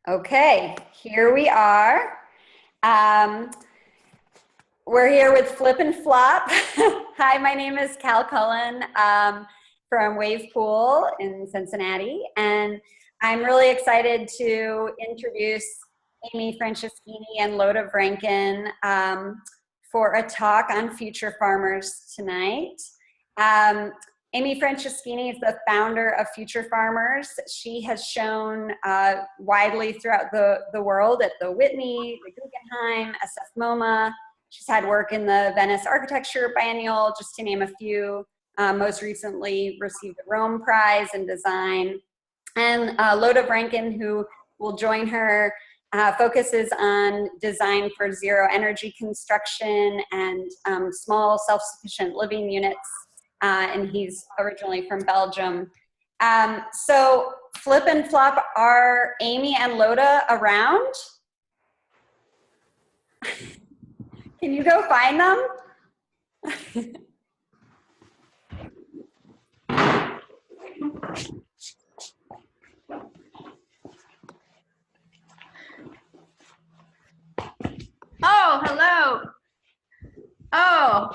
Okay, here we are. We're here with Flip and Flop. Hi, my name is Cal Cullen from Wave Pool in Cincinnati, and I'm really excited to introduce Amy Franceschini and Loda Vranken for a talk on future farmers tonight. Amy Franceschini is the founder of Futurefarmers. She has shown widely throughout the world at the Whitney, the Guggenheim, SF MoMA. She's had work in the Venice Architecture Biennial, just to name a few. Most recently received the Rome Prize in Design. And Loda Vranken, who will join her, focuses on design for zero energy construction and small self-sufficient living units. And he's originally from Belgium. So Flip and Flop, are Amy and Loda around? Can you go find them? Oh, hello. Oh,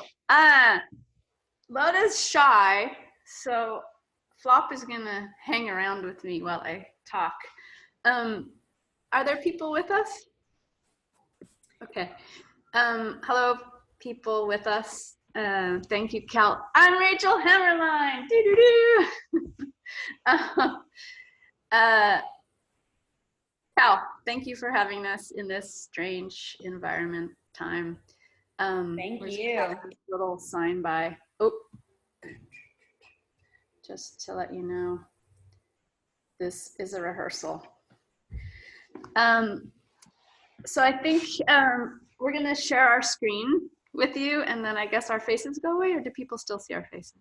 Loda's shy, so Flop is gonna hang around with me while I talk. Are there people with us? Okay. Hello, people with us. Thank you, Cal. I'm Rachel Hammerline. Cal, thank you for having us in this strange environment time. Thank you. Little sign by. Oh, just to let you know, this is a rehearsal. So I think we're gonna share our screen with you, and then I guess our faces go away, or do people still see our faces?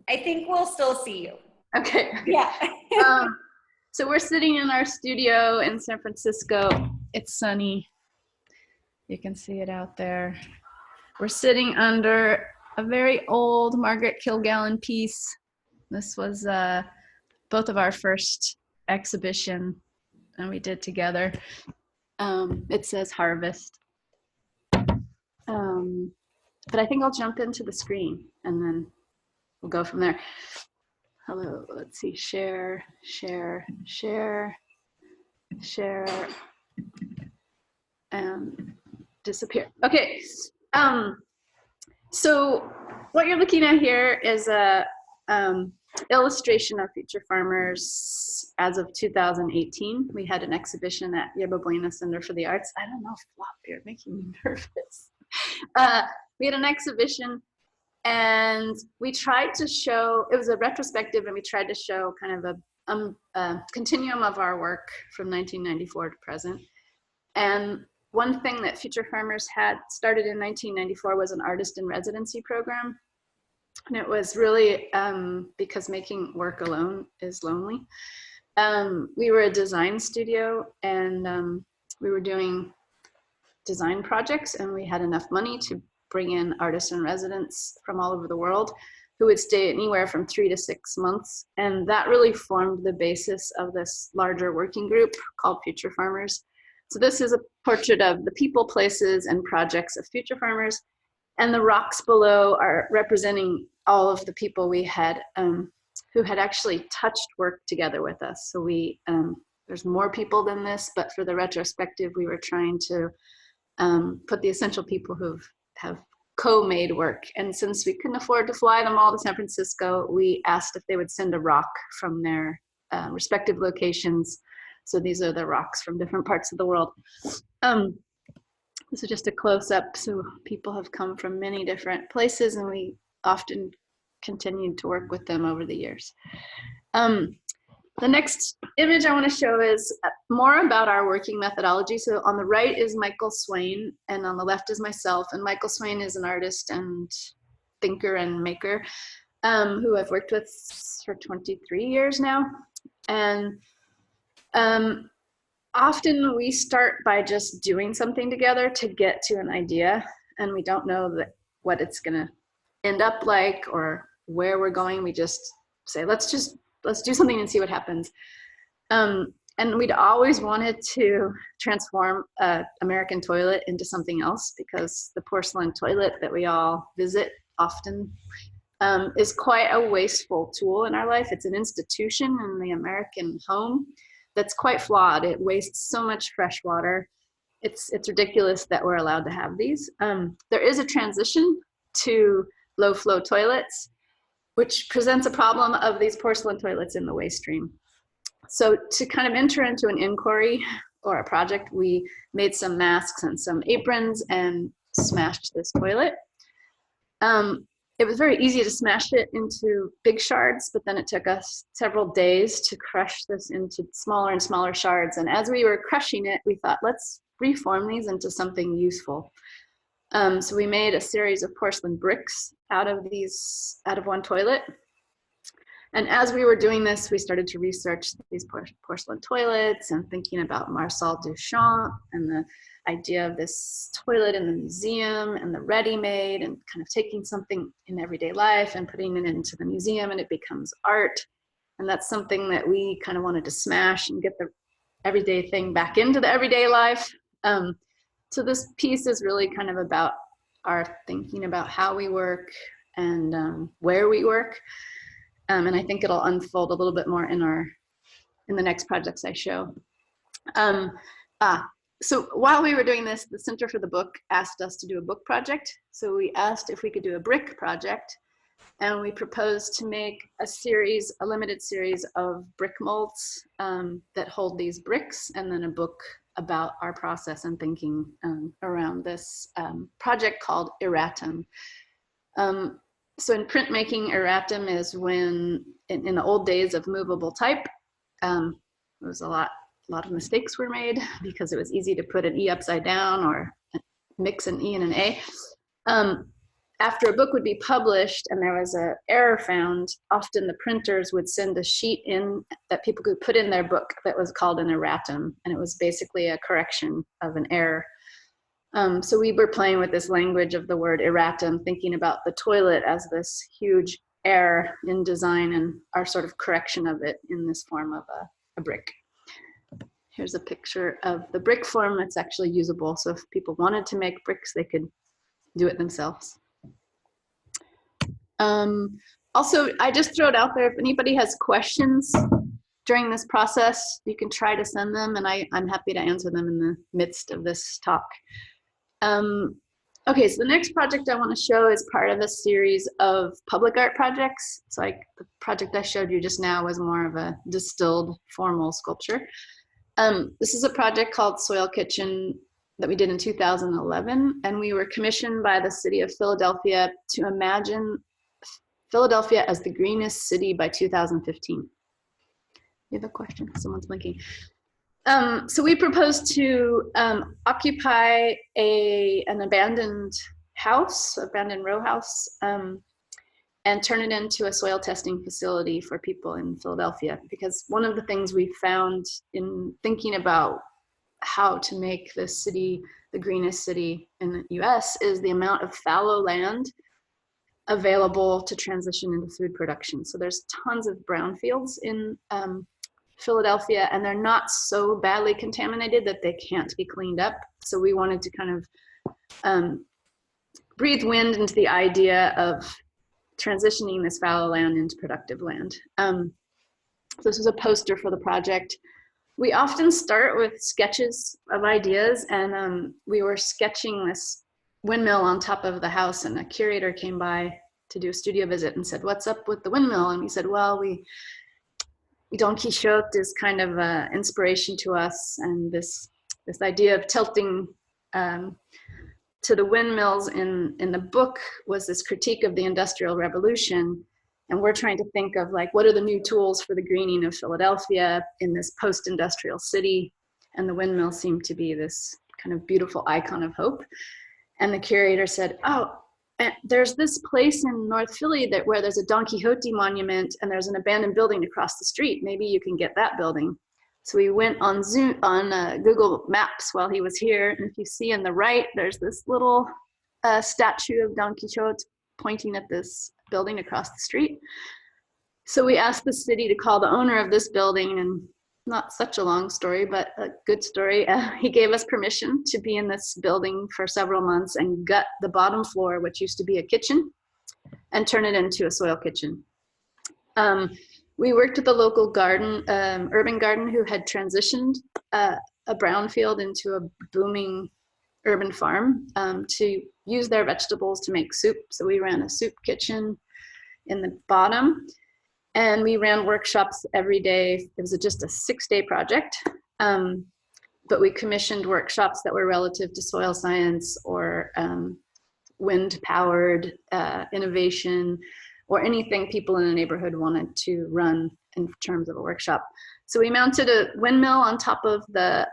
I think we'll still see you. Okay. Yeah. So we're sitting in our studio in San Francisco. It's sunny. You can see it out there. We're sitting under a very old Margaret Kilgallen piece. This was both of our first exhibition and we did together. It says Harvest. But I think I'll jump into the screen and then we'll go from there. Hello, let's see, share, and disappear. Okay, so what you're looking at here is a illustration of Futurefarmers as of 2018. We had an exhibition at Yerba Buena Center for the Arts. I don't know, Flop, you're making me nervous. We had an exhibition and we tried to show, it was a retrospective, and we tried to show kind of a continuum of our work from 1994 to present. And one thing that Futurefarmers had started in 1994 was an artist in residency program. And it was really because making work alone is lonely. We were a design studio, and we were doing design projects, and we had enough money to bring in artists in residence from all over the world who would stay anywhere from 3 to 6 months. And that really formed the basis of this larger working group called Futurefarmers. So this is a portrait of the people, places, and projects of Futurefarmers. And the rocks below are representing all of the people we had who had actually touched work together with us. So we, there's more people than this, but for the retrospective, we were trying to put the essential people who have co-made work. And since we couldn't afford to fly them all to San Francisco, we asked if they would send a rock from their respective locations. So these are the rocks from different parts of the world. This is just a close-up. So people have come from many different places, and we often continued to work with them over the years. The next image I want to show is more about our working methodology. So on the right is Michael Swain, and on the left is myself. And Michael Swain is an artist and thinker and maker who I've worked with for 23 years now. And often we start by just doing something together to get to an idea, and we don't know what it's going to end up like or where we're going. We just say, let's do something and see what happens. And And we'd always wanted to transform an American toilet into something else, because the porcelain toilet that we all visit often is quite a wasteful tool in our life. It's an institution in the American home that's quite flawed. It wastes so much fresh water. It's ridiculous that we're allowed to have these. There is a transition to low flow toilets, which presents a problem of these porcelain toilets in the waste stream. So to kind of enter into an inquiry or a project, we made some masks and some aprons and smashed this toilet. It was very easy to smash it into big shards, but then it took us several days to crush this into smaller and smaller shards. And as we were crushing it, we thought, let's reform these into something useful. So we made a series of porcelain bricks out of one toilet. And as we were doing this, we started to research these porcelain toilets and thinking about Marcel Duchamp and the idea of this toilet in the museum and the ready-made, and kind of taking something in everyday life and putting it into the museum, and it becomes art. And that's something that we kind of wanted to smash and get the everyday thing back into the everyday life. So this piece is really kind of about our thinking about how we work and where we work. And I think it'll unfold a little bit more in the next projects I show. So while we were doing this, the Center for the Book asked us to do a book project. So we asked if we could do a brick project, and we proposed to make a limited series of brick molds that hold these bricks, and then a book about our process and thinking around this project called erratum. So in printmaking, erratum is when, in the old days of movable type, there was a lot of mistakes were made because it was easy to put an E upside down or mix an E and an A. After a book would be published and there was an error found, often the printers would send a sheet in that people could put in their book that was called an erratum, and it was basically a correction of an error. So we were playing with this language of the word erratum, thinking about the toilet as this huge error in design and our sort of correction of it in this form of a brick. Here's a picture of the brick form that's actually usable. So if people wanted to make bricks, they could do it themselves. Also, I just throw it out there, if anybody has questions during this process, you can try to send them, and I'm happy to answer them in the midst of this talk. Okay, so the next project I want to show is part of a series of public art projects. So the project I showed you just now was more of a distilled formal sculpture. This is a project called Soil Kitchen that we did in 2011, and we were commissioned by the city of Philadelphia to imagine Philadelphia as the greenest city by 2015. You have a question? Someone's blinking. So we proposed to occupy an abandoned house, abandoned row house, and turn it into a soil testing facility for people in Philadelphia. Because one of the things we found in thinking about how to make this city the greenest city in the US is the amount of fallow land available to transition into food production. So there's tons of brownfields in Philadelphia, and they're not so badly contaminated that they can't be cleaned up. So we wanted to kind of breathe wind into the idea of transitioning this fallow land into productive land. So this was a poster for the project. We often start with sketches of ideas, and we were sketching this windmill on top of the house, and a curator came by to do a studio visit and said, "What's up with the windmill?" And we said, "Well, Don Quixote is kind of an inspiration to us, and this idea of tilting to the windmills in the book was this critique of the Industrial Revolution, and we're trying to think of like, what are the new tools for the greening of Philadelphia in this post-industrial city, and the windmill seemed to be this kind of beautiful icon of hope." And the curator said, "Oh, there's this place in North Philly where there's a Don Quixote monument, and there's an abandoned building across the street. Maybe you can get that building." So we went on Google Maps while he was here, and if you see on the right, there's this little statue of Don Quixote pointing at this building across the street. So we asked the city to call the owner of this building, and not such a long story, but a good story. He gave us permission to be in this building for several months and gut the bottom floor, which used to be a kitchen, and turn it into a soil kitchen. We worked with the local garden, urban garden, who had transitioned a brownfield into a booming urban farm to use their vegetables to make soup. So we ran a soup kitchen in the bottom, and we ran workshops every day. It was just a 6-day project, but we commissioned workshops that were relative to soil science or wind-powered innovation, or anything people in the neighborhood wanted to run in terms of a workshop. So we mounted a windmill on top of the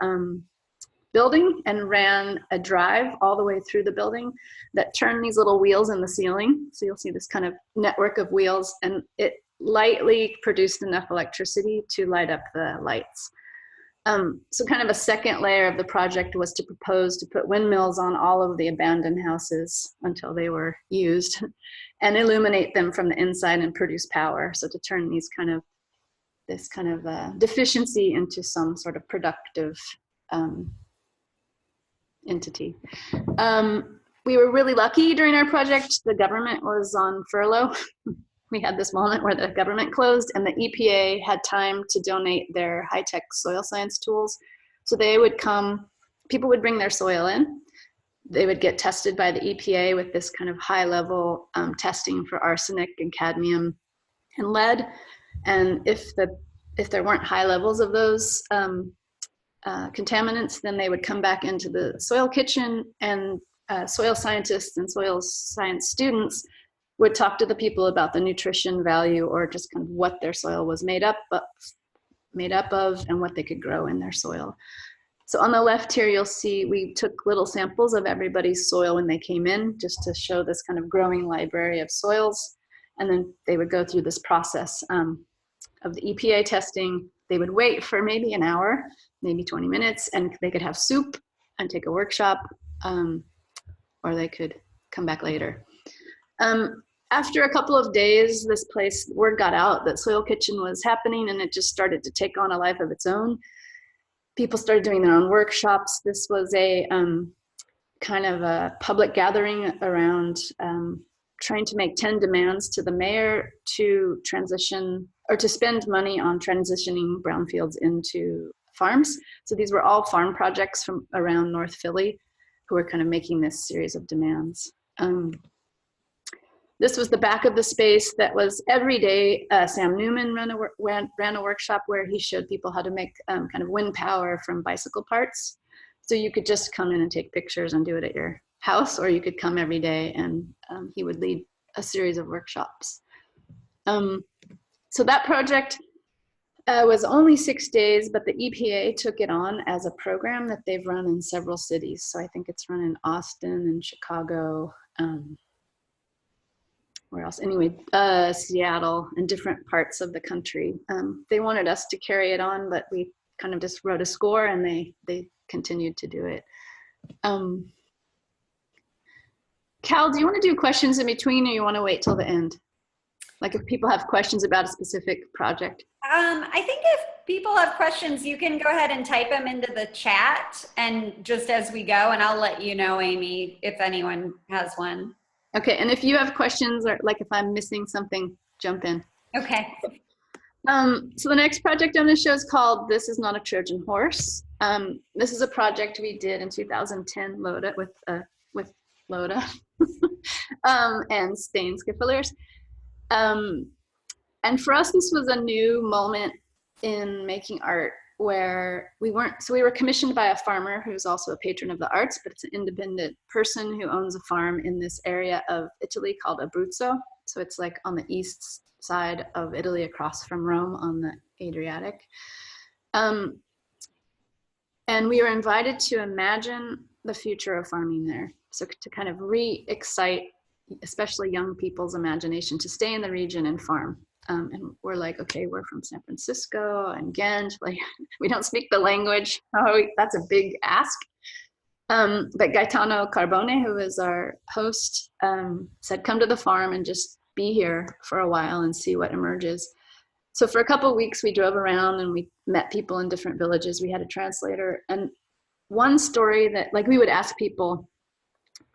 building and ran a drive all the way through the building that turned these little wheels in the ceiling. So you'll see this kind of network of wheels, and it lightly produced enough electricity to light up the lights. So kind of a second layer of the project was to propose to put windmills on all of the abandoned houses until they were used and illuminate them from the inside and produce power. So to turn this kind of deficiency into some sort of productive entity. We were really lucky during our project. The government was on furlough. We had this moment where the government closed and the EPA had time to donate their high-tech soil science tools. So they would come, people would bring their soil in. They would get tested by the EPA with this kind of high-level testing for arsenic and cadmium and lead. And if there weren't high levels of those contaminants, then they would come back into the soil kitchen, and soil scientists and soil science students would talk to the people about the nutrition value or just kind of what their soil was made up of and what they could grow in their soil. So on the left here, you'll see we took little samples of everybody's soil when they came in, just to show this kind of growing library of soils. And then they would go through this process of the EPA testing. They would wait for maybe an hour, maybe 20 minutes, and they could have soup and take a workshop, or they could come back later. After a couple of days, this place, word got out that Soil Kitchen was happening, and it just started to take on a life of its own. People started doing their own workshops. This was a kind of a public gathering around trying to make 10 demands to the mayor to transition or to spend money on transitioning brownfields into farms. So these were all farm projects from around North Philly who were kind of making this series of demands. This was the back of the space that was every day. Sam Newman ran a workshop where he showed people how to make kind of wind power from bicycle parts. So you could just come in and take pictures and do it at your house, or you could come every day and he would lead a series of workshops. So that project was only 6 days, but the EPA took it on as a program that they've run in several cities. So I think it's run in Austin and Chicago, where else? Anyway, Seattle and different parts of the country. They wanted us to carry it on, but we kind of just wrote a score and they continued to do it. Cal, do you want to do questions in between, or you want to wait till the end? Like if people have questions about a specific project. I think if people have questions, you can go ahead and type them into the chat, and just as we go, and I'll let you know, Amy, if anyone has one. Okay, and if you have questions, or like if I'm missing something, jump in. Okay. So the next project I'm going to show is called This Is Not a Trojan Horse. This is a project we did in 2010 with Loda and Stain Skifflers. And for us, this was a new moment in making art where we were commissioned by a farmer who's also a patron of the arts, but it's an independent person who owns a farm in this area of Italy called Abruzzo. So it's like on the east side of Italy across from Rome on the Adriatic. And we were invited to imagine the future of farming there. So to kind of re-excite, especially young people's imagination, to stay in the region and farm. And we're like, okay, we're from San Francisco and Ghent, like we don't speak the language. That's a big ask. But Gaetano Carbone, who is our host, said, come to the farm and just be here for a while and see what emerges. So for a couple of weeks, we drove around and we met people in different villages. We had a translator. And one story that, like, we would ask people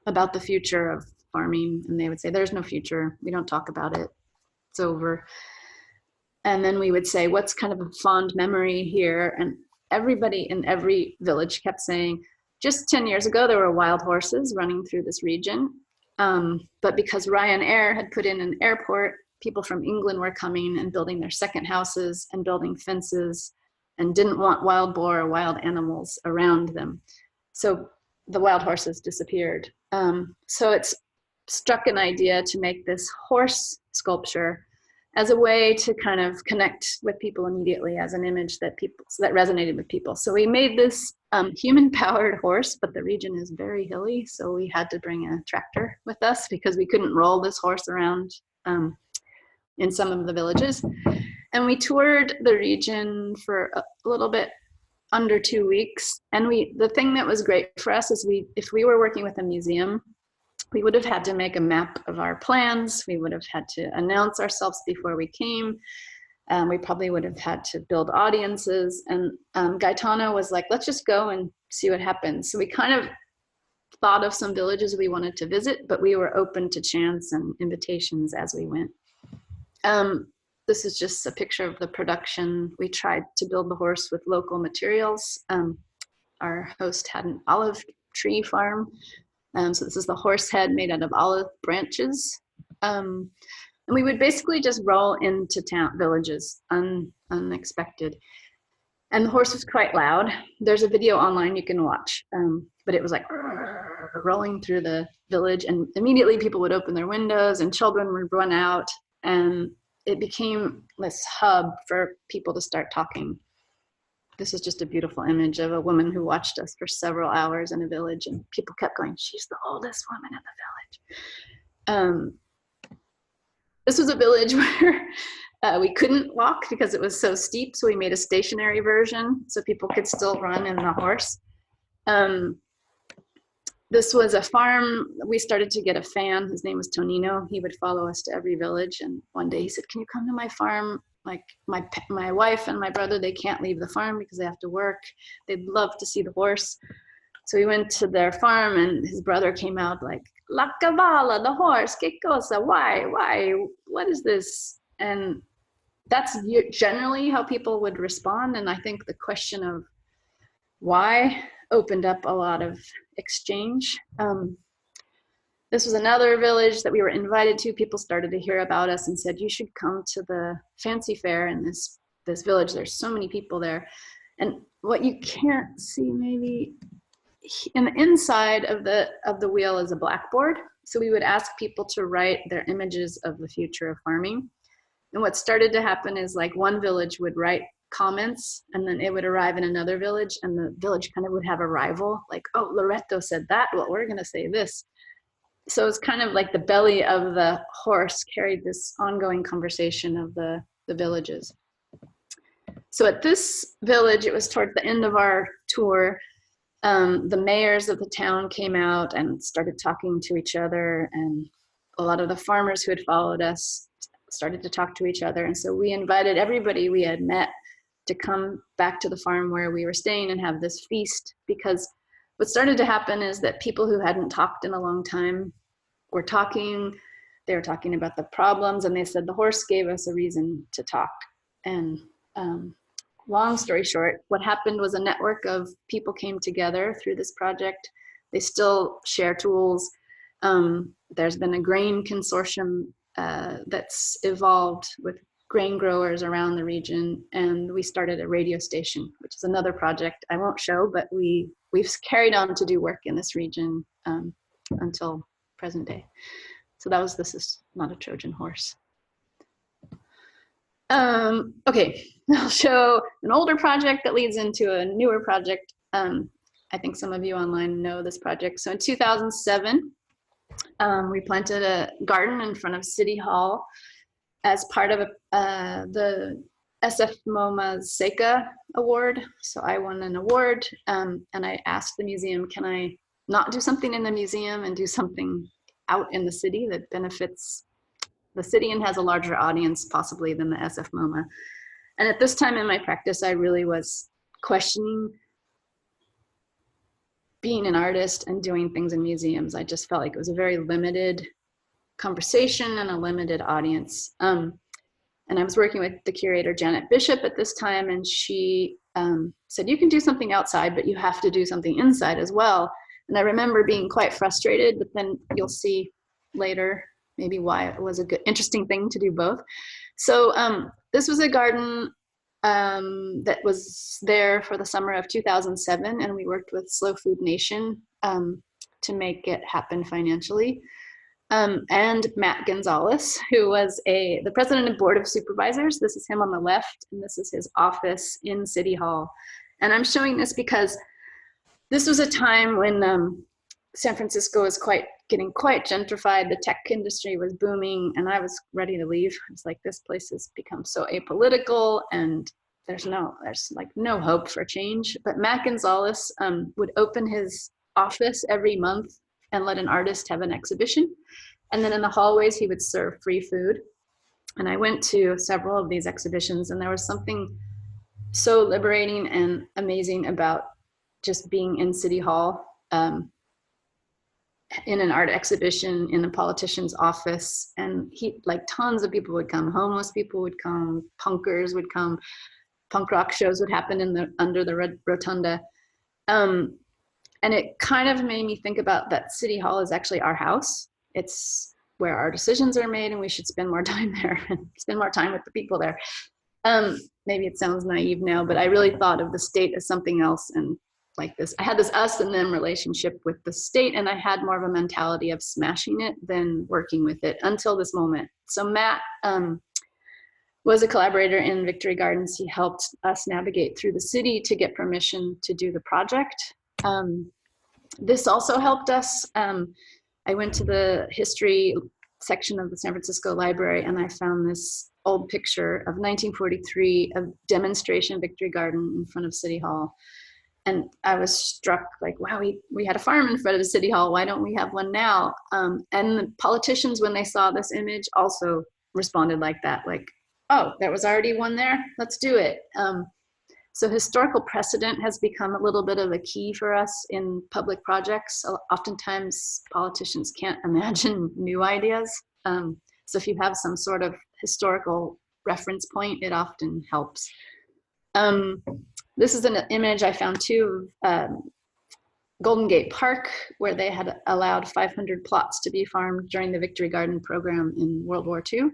about the future of farming, and they would say, there's no future. We don't talk about it. It's over. And then we would say, what's kind of a fond memory here? And everybody in every village kept saying, just 10 years ago, there were wild horses running through this region. But because Ryanair had put in an airport, people from England were coming and building their second houses and building fences and didn't want wild boar or wild animals around them. So the wild horses disappeared. So it's struck an idea to make this horse sculpture as a way to kind of connect with people immediately, as an image that resonated with people. So we made this human-powered horse, but the region is very hilly, so we had to bring a tractor with us because we couldn't roll this horse around in some of the villages. And we toured the region for a little bit under 2 weeks. And the thing that was great for us is if we were working with a museum, we would have had to make a map of our plans. We would have had to announce ourselves before we came. We probably would have had to build audiences. And Gaetano was like, let's just go and see what happens. So we kind of thought of some villages we wanted to visit, but we were open to chance and invitations as we went. This is just a picture of the production. We tried to build the horse with local materials. Our host had an olive tree farm. So this is the horse head made out of olive branches. And we would basically just roll into villages, unexpected. And the horse was quite loud. There's a video online you can watch, but it was like rolling through the village, and immediately people would open their windows and children would run out, and it became this hub for people to start talking. This is just a beautiful image of a woman who watched us for several hours in a village, and people kept going, she's the oldest woman in the village. This was a village where we couldn't walk because it was so steep, so we made a stationary version so people could still run in the horse. This was a farm. We started to get a fan. His name was Tonino. He would follow us to every village, and one day he said, can you come to my farm? Like my wife and my brother, they can't leave the farm because they have to work. They'd love to see the horse. So we went to their farm, and his brother came out like, La cavala, the horse, que cosa, why, what is this? And that's generally how people would respond. And I think the question of why opened up a lot of exchange. This was another village that we were invited to. People started to hear about us and said, you should come to the fancy fair in this village. There's so many people there. And what you can't see maybe, in the inside of the wheel is a blackboard. So we would ask people to write their images of the future of farming. And what started to happen is, like, one village would write comments, and then it would arrive in another village, and the village kind of would have a rival, like, oh, Loreto said that, well, we're gonna say this. So it's kind of like the belly of the horse carried this ongoing conversation of the villages. So at this village, it was towards the end of our tour, the mayors of the town came out and started talking to each other, and a lot of the farmers who had followed us started to talk to each other. And so we invited everybody we had met to come back to the farm where we were staying and have this feast, because what started to happen is that people who hadn't talked in a long time were talking. They were talking about the problems, and they said the horse gave us a reason to talk. And long story short, what happened was a network of people came together through this project. They still share tools. There's been a grain consortium that's evolved with grain growers around the region, and we started a radio station, which is another project I won't show, but we've carried on to do work in this region until present day. So this is not a Trojan horse. Okay, I'll show an older project that leads into a newer project. I think some of you online know this project. So in 2007, we planted a garden in front of City Hall as part of the SF MoMA's SECA award. So I won an award, and I asked the museum, can I not do something in the museum and do something out in the city that benefits the city and has a larger audience possibly than the SF MoMA. And at this time in my practice, I really was questioning being an artist and doing things in museums. I just felt like it was a very limited conversation and a limited audience. And I was working with the curator, Janet Bishop, at this time, and she said, you can do something outside, but you have to do something inside as well. And I remember being quite frustrated, but then you'll see later maybe why it was a good, interesting thing to do both. So this was a garden that was there for the summer of 2007, and we worked with Slow Food Nation to make it happen financially. And Matt Gonzalez, who was the president of board of supervisors. This is him on the left, and this is his office in City Hall. And I'm showing this because this was a time when San Francisco was getting quite gentrified. The tech industry was booming, and I was ready to leave. I was like, this place has become so apolitical, and there's like no hope for change. But Matt Gonzalez would open his office every month and let an artist have an exhibition. And then in the hallways, he would serve free food. And I went to several of these exhibitions, and there was something so liberating and amazing about just being in City Hall, in an art exhibition, in a politician's office. And like tons of people would come, homeless people would come, punkers would come, punk rock shows would happen under the rotunda. And it kind of made me think about that City Hall is actually our house. It's where our decisions are made, and we should spend more time there and spend more time with the people there. Maybe it sounds naive now, but I really thought of the state as something else. And like this, I had this us and them relationship with the state, and I had more of a mentality of smashing it than working with it until this moment. So Matt was a collaborator in Victory Gardens. He helped us navigate through the city to get permission to do the project. This also helped us. I went to the history section of the San Francisco Library, and I found this old picture of 1943 of demonstration Victory Garden in front of City Hall. And I was struck, like, wow, we had a farm in front of City Hall. Why don't we have one now? And the politicians, when they saw this image, also responded like that, like, oh, there was already one there, let's do it. So historical precedent has become a little bit of a key for us in public projects. Oftentimes politicians can't imagine new ideas. So if you have some sort of historical reference point, it often helps. This is an image I found too of Golden Gate Park, where they had allowed 500 plots to be farmed during the Victory Garden program in World War II.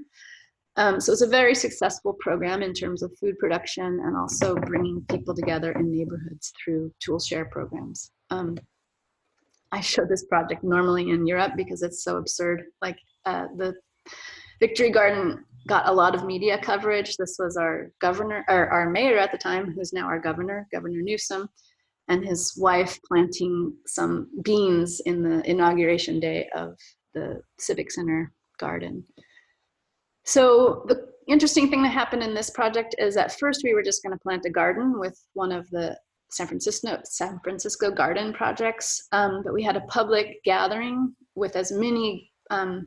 So it's a very successful program in terms of food production and also bringing people together in neighborhoods through tool share programs. I show this project normally in Europe because it's so absurd. Like the Victory Garden got a lot of media coverage. This was our governor, or our mayor at the time, who's now our governor, Governor Newsom, and his wife planting some beans in the inauguration day of the Civic Center garden. So the interesting thing that happened in this project is at first we were just going to plant a garden with one of the San Francisco garden projects, but we had a public gathering with as many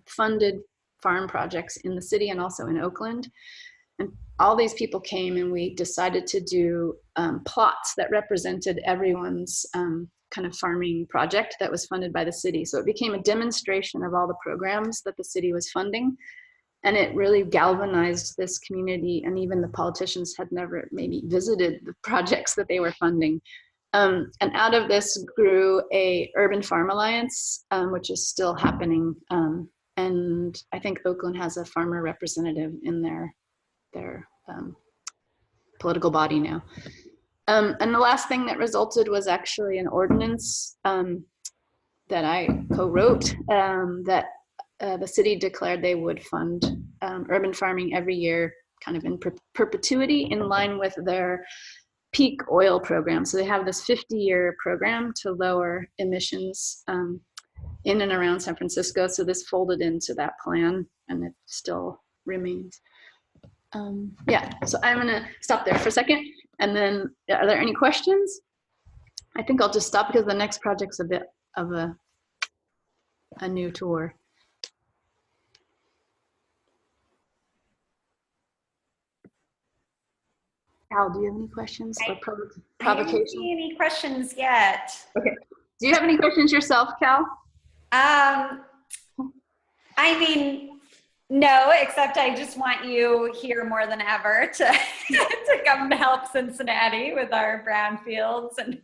funded farm projects in the city and also in Oakland. And all these people came, and we decided to do plots that represented everyone's kind of farming project that was funded by the city. So it became a demonstration of all the programs that the city was funding. And it really galvanized this community, and even the politicians had never maybe visited the projects that they were funding. And out of this grew a Urban Farm Alliance, which is still happening. And I think Oakland has a farmer representative in their political body now. And the last thing that resulted was actually an ordinance that I co-wrote that the city declared they would fund urban farming every year, kind of in perpetuity, in line with their peak oil program. So they have this 50-year program to lower emissions in and around San Francisco. So this folded into that plan, and it still remains. Yeah, so I'm gonna stop there for a second. And then, are there any questions? I think I'll just stop because the next project's a bit of a new tour. Al, do you have any questions or I don't provocation? see any questions yet. Okay. Do you have any questions yourself, Cal? I mean, no, except I just want you here more than ever to to come and help Cincinnati with our brownfields and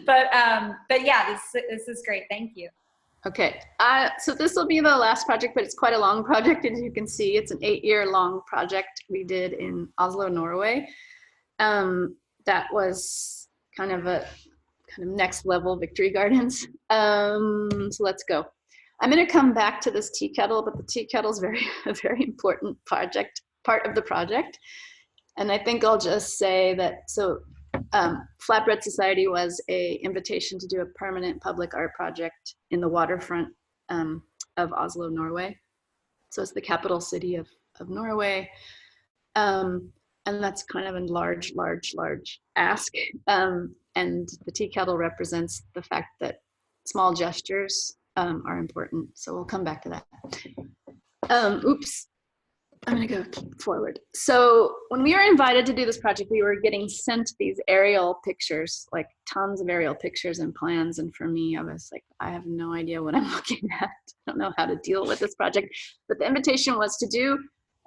but yeah, this is great. Thank you. Okay, so this will be the last project, but it's quite a long project. As you can see, it's an 8-year long project we did in Oslo, Norway. That was kind of next level victory gardens. So let's go. I'm going to come back to this tea kettle, but the tea kettle is a very important part of the project. And I think I'll just say that, Flatbread Society was an invitation to do a permanent public art project in the waterfront of Oslo, Norway. So it's the capital city of Norway. And that's kind of a large ask. And the tea kettle represents the fact that small gestures are important. So we'll come back to that. Oops. I'm going to go forward. So when we were invited to do this project, we were getting sent these aerial pictures, like tons of aerial pictures and plans. And for me, I was like, I have no idea what I'm looking at. I don't know how to deal with this project. But the invitation was to do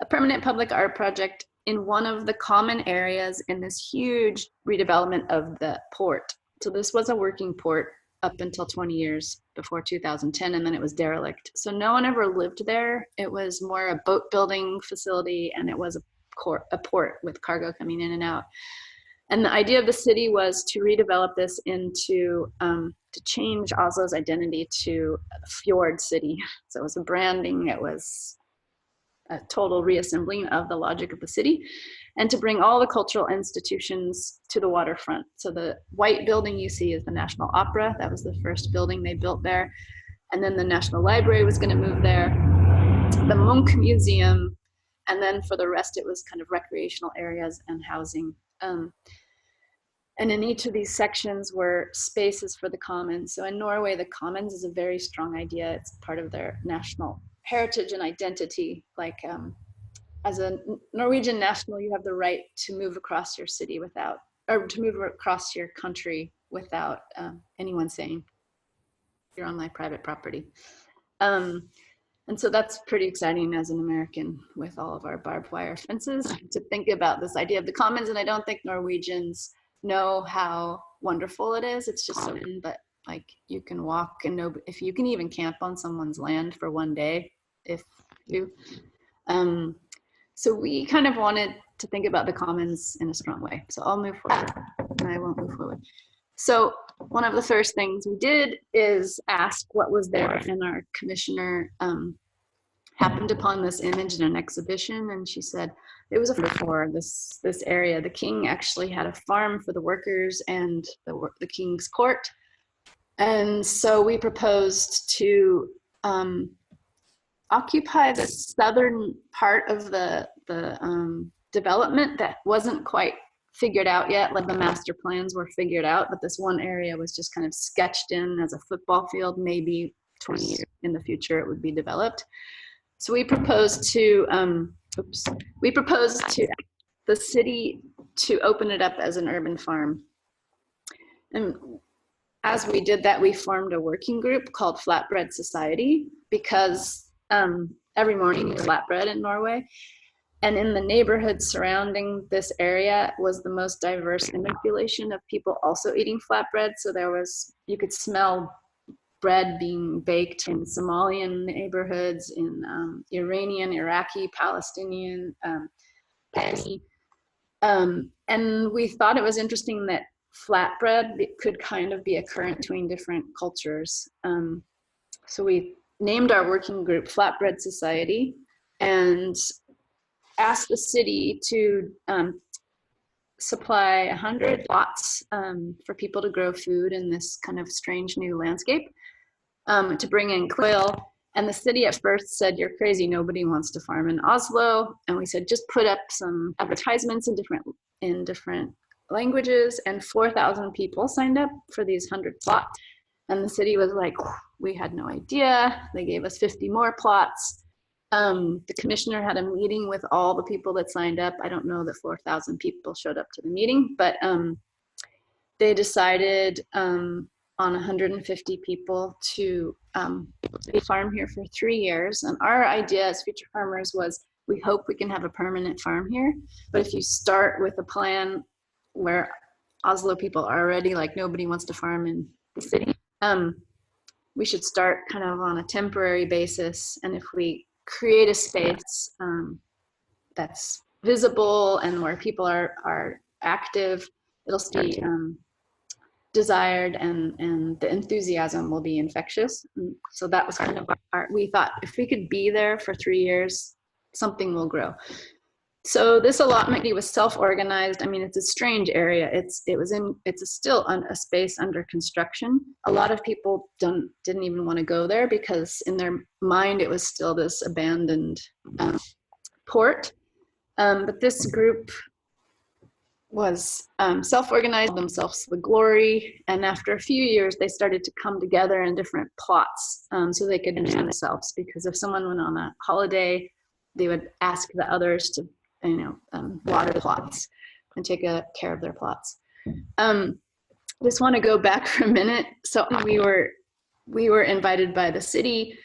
a permanent public art project in one of the common areas in this huge redevelopment of the port. So this was a working port up until 20 years before 2010, and then it was derelict. So no one ever lived there. It was more a boat building facility, and it was a port with cargo coming in and out. And the idea of the city was to redevelop this into, to change Oslo's identity to a fjord city. So it was a branding, it was a total reassembling of the logic of the city, and to bring all the cultural institutions to the waterfront. So the white building you see is the National Opera. That was the first building they built there. And then the National Library was going to move there, the Munch Museum, and then for the rest it was kind of recreational areas and housing. And in each of these sections were spaces for the commons. So in Norway, the commons is a very strong idea. It's part of their national heritage and identity. Like as a Norwegian national, you have the right to move across your city without, or to move across your country without anyone saying you're on my private property. And so that's pretty exciting as an American with all of our barbed wire fences to think about this idea of the commons. And I don't think Norwegians know how wonderful it is. It's just so, but like you can walk and know if you can even camp on someone's land for one day, if you, so we kind of wanted to think about the commons in a strong way. So I'll move forward and I won't move forward. So one of the first things we did is ask what was there, and our commissioner happened upon this image in an exhibition, and she said it was before this area. The king actually had a farm for the workers and the king's court. And so we proposed to occupy the southern part of the development that wasn't quite figured out yet. Like the master plans were figured out, but this one area was just kind of sketched in as a football field. Maybe 20 years in the future it would be developed. So we proposed to the city to open it up as an urban farm. And as we did that, we formed a working group called Flatbread Society, because every morning you flatbread in Norway. And in the neighborhood surrounding this area was the most diverse manipulation of people also eating flatbread. So you could smell bread being baked in Somalian neighborhoods, in Iranian, Iraqi, Palestinian, and we thought it was interesting that flatbread could kind of be a current between different cultures. So we named our working group Flatbread Society and asked the city to supply 100 lots for people to grow food in this kind of strange new landscape, to bring in quail. And the city at first said, you're crazy, nobody wants to farm in Oslo. And we said, just put up some advertisements in different languages, and 4,000 people signed up for these 100 plots. And the city was like, we had no idea. They gave us 50 more plots. The commissioner had a meeting with all the people that signed up. I don't know that 4,000 people showed up to the meeting, but they decided on 150 people to farm here for 3 years. And our idea as Future Farmers was, we hope we can have a permanent farm here. But if you start with a plan where Oslo people are already like, nobody wants to farm in the city, we should start kind of on a temporary basis. And if we create a space that's visible and where people are active, it'll be desired, and the enthusiasm will be infectious. And so that was kind of we thought if we could be there for 3 years, something will grow. So this allotment was self-organized. I mean, it's a strange area. It's still a space under construction. A lot of people didn't even want to go there because in their mind it was still this abandoned port. But this group was self-organized themselves the glory, and after a few years they started to come together in different plots so they could enjoy themselves, because if someone went on a holiday, they would ask the others to water the plots and take care of their plots. Just want to go back for a minute. So we were invited by the city.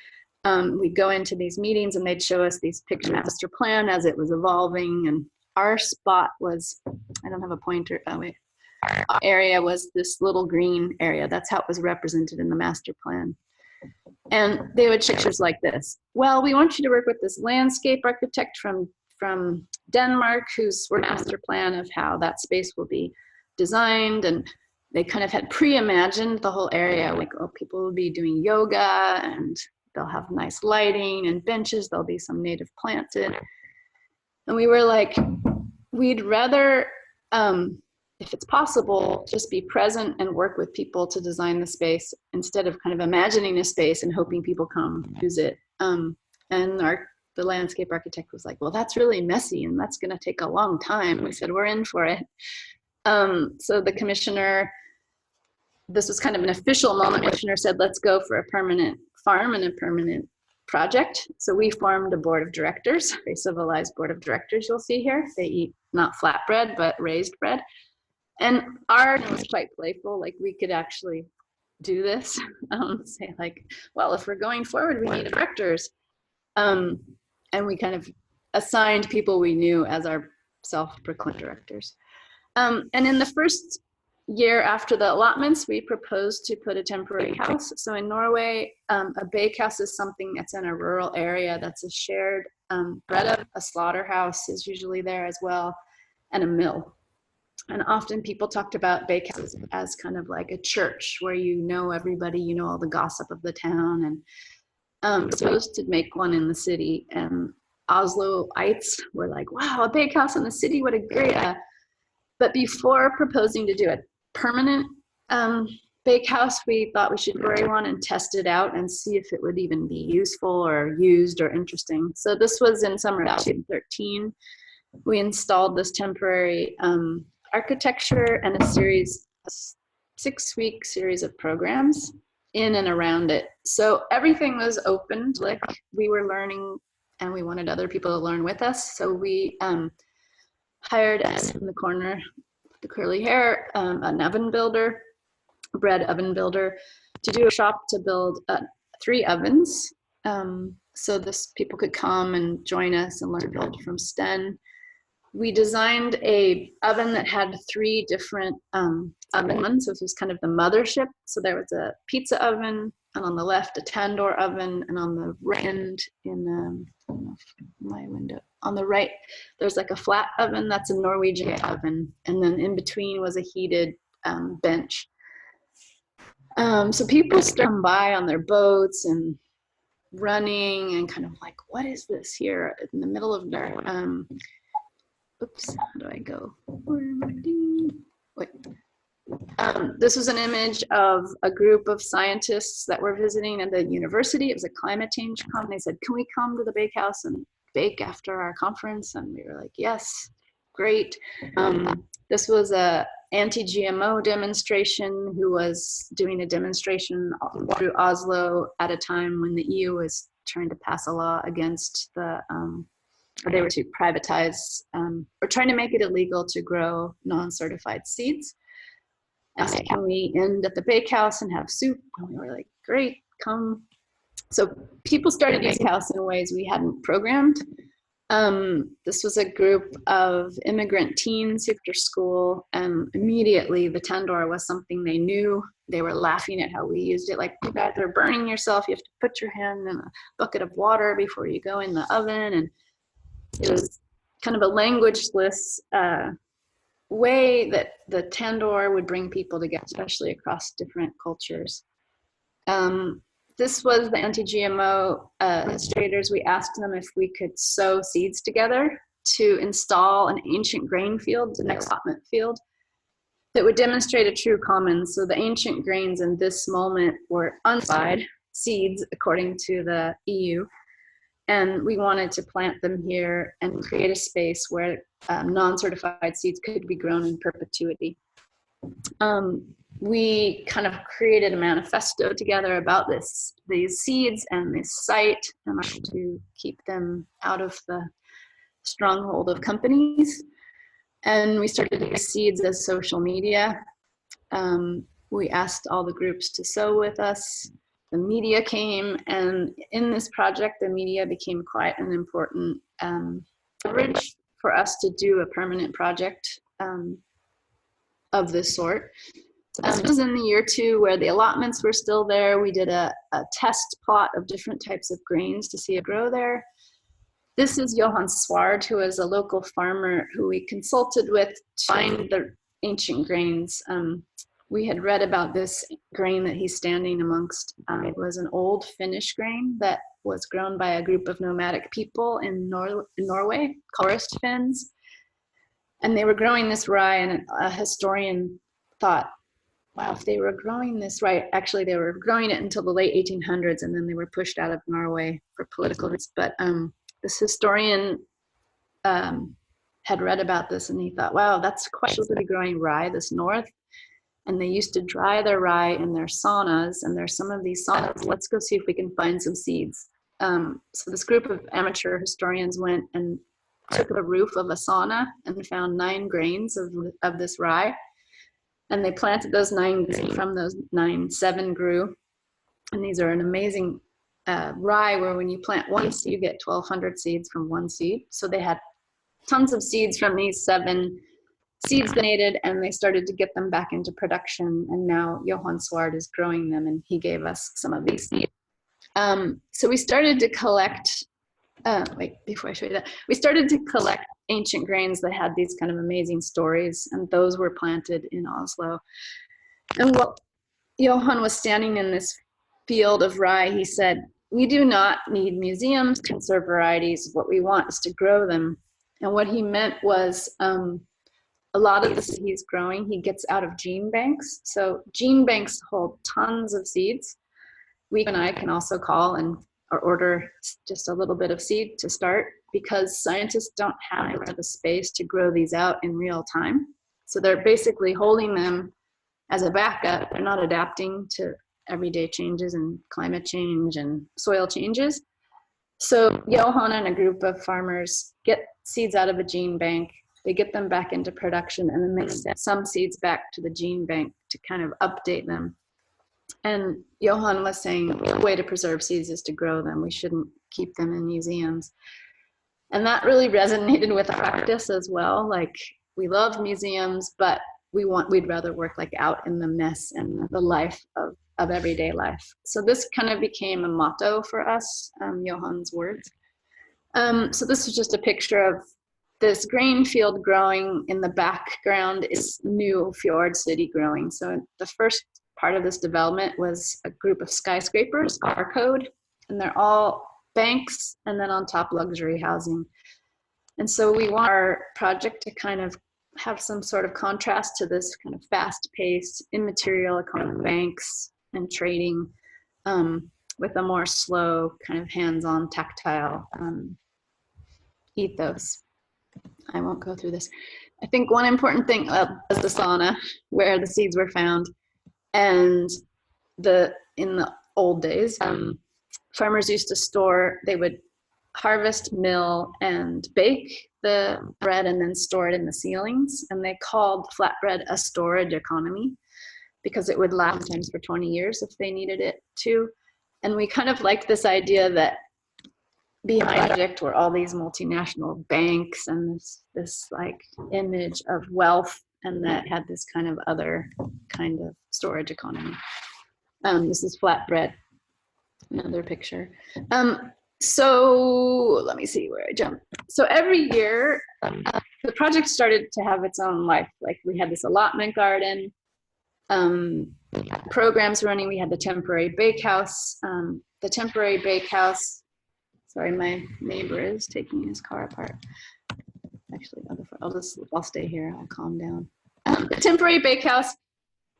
We'd go into these meetings and they'd show us these picture master plan as it was evolving, and our spot was, I don't have a pointer, our area was this little green area. That's how it was represented in the master plan. And they would show pictures like this. Well, we want you to work with this landscape architect from Denmark, who's worked on a master plan of how that space will be designed. And they kind of had pre-imagined the whole area, like, oh, people will be doing yoga and they'll have nice lighting and benches. There'll be some native plants in. And we were like, we'd rather, if it's possible, just be present and work with people to design the space instead of kind of imagining a space and hoping people come use it. And the landscape architect was like, well, that's really messy and that's going to take a long time. We said, we're in for it. So the commissioner, this was kind of an official moment. The commissioner said, let's go for a permanent farm and a permanent project. So we formed a board of directors, a civilized board of directors you'll see here. They eat not flatbread, but raised bread. And our was quite playful, like we could actually do this. Say like, well, if we're going forward, we need directors. And we kind of assigned people we knew as our self-proclaimed directors. And in the first year after the allotments, we proposed to put a temporary house. So in Norway, a bakehouse is something that's in a rural area that's a shared bread of. A slaughterhouse is usually there as well, and a mill. And often people talked about bakehouses as kind of like a church where you know everybody, you know all the gossip of the town, and supposed to make one in the city. And Osloites were like, wow, a bakehouse in the city, what a great idea. But before proposing to do a permanent bakehouse, we thought we should bury one and test it out and see if it would even be useful or used or interesting. So this was in summer of 2013. We installed this temporary architecture and a 6-week series of programs in and around it. So everything was opened, like we were learning and we wanted other people to learn with us. So we hired in the corner, the curly hair, an oven builder, a bread oven builder, to do a shop to build 3 ovens. So people could come and join us and learn to build from Sten. We designed a oven that had 3 different ovens. So this was kind of the mothership. So there was a pizza oven, and on the left a tandoor oven, and on the right end in my window, on the right, there's like a flat oven. That's a Norwegian oven. And then in between was a heated bench. So people come by on their boats and running and kind of like, what is this here in the middle of dark? Oops, how do I go? Wait. This was an image of a group of scientists that were visiting at the university. It was a climate change conference. They said, can we come to the bakehouse and bake after our conference? And we were like, yes, great. This was a anti-GMO demonstration who was doing a demonstration through Oslo at a time when the EU was trying to pass a law against the, or they were to privatize, or trying to make it illegal to grow non-certified seeds. Asked, can we end at the bakehouse and have soup? And we were like, great, come. So people started using house in ways we hadn't programmed. This was a group of immigrant teens after school, and immediately the tandoor was something they knew. They were laughing at how we used it. Like, you guys are burning yourself. You have to put your hand in a bucket of water before you go in the oven. And it was kind of a languageless way that the tandoor would bring people together, especially across different cultures. This was the anti-GMO administrators. We asked them if we could sow seeds together to install an ancient grain field, the next allotment field, that would demonstrate a true commons. So the ancient grains in this moment were uncertified seeds according to the EU. And we wanted to plant them here and create a space where non-certified seeds could be grown in perpetuity. We kind of created a manifesto together about these seeds and this site, and to keep them out of the stronghold of companies. And we started to use seeds as social media. We asked all the groups to sow with us. The media came, and in this project, the media became quite an important bridge for us to do a permanent project of this sort. This was in the year 2 where the allotments were still there. We did a test plot of different types of grains to see it grow there. This is Johan Sward, who is a local farmer who we consulted with to find the ancient grains. We had read about this grain that he's standing amongst. It was an old Finnish grain that was grown by a group of nomadic people in Norway, Forest Finns. And they were growing this rye, and a historian thought, wow, if they were growing this rye, actually they were growing it until the late 1800s, and then they were pushed out of Norway for political reasons. But this historian had read about this, and he thought, wow, that's quite specially growing rye, this north. And they used to dry their rye in their saunas, and there's some of these saunas. Let's go see if we can find some seeds. So this group of amateur historians went and took the roof of a sauna and found 9 grains of this rye. And they planted those 9 grains. From those 9, 7 grew. And these are an amazing rye where when you plant one seed, you get 1,200 seeds from one seed. So they had tons of seeds from these 7 seeds donated, and they started to get them back into production. And now Johan Sward is growing them, and he gave us some of these seeds. So we started to collect, before I show you that, we started to collect ancient grains that had these kind of amazing stories, and those were planted in Oslo. And while Johan was standing in this field of rye, he said, we do not need museums to conserve varieties. What we want is to grow them. And what he meant was, a lot of the seeds he's growing, he gets out of gene banks. So gene banks hold tons of seeds. We and I can also call or order just a little bit of seed to start, because scientists don't have the space to grow these out in real time. So they're basically holding them as a backup. They're not adapting to everyday changes and climate change and soil changes. So Johan and a group of farmers get seeds out of a gene bank. They get them back into production, and then they send some seeds back to the gene bank to kind of update them. And Johan was saying the way to preserve seeds is to grow them. We shouldn't keep them in museums. And that really resonated with our practice as well. Like, we love museums, but we'd rather work like out in the mess and the life of everyday life. So this kind of became a motto for us, Johan's words. So this is just a picture of this grain field growing. In the background is new fjord city growing. So the first part of this development was a group of skyscrapers, R code, and they're all banks, and then on top luxury housing. And so we want our project to kind of have some sort of contrast to this kind of fast-paced, immaterial economy, banks and trading, with a more slow, kind of hands-on, tactile ethos. I won't go through this. I think one important thing was the sauna, where the seeds were found. And in the old days, farmers used to store, they would harvest, mill, and bake the bread and then store it in the ceilings. And they called flatbread a storage economy because it would last sometimes for 20 years if they needed it to. And we kind of liked this idea that behind the project were all these multinational banks and this like image of wealth, and that had this kind of other kind of storage economy. This is flatbread, another picture. So let me see where I jump. So every year, the project started to have its own life. Like we had this allotment garden, programs running. We had the temporary bakehouse. The temporary bakehouse, sorry, my neighbor is taking his car apart. Actually, I'll stay here, I'll calm down. The temporary bakehouse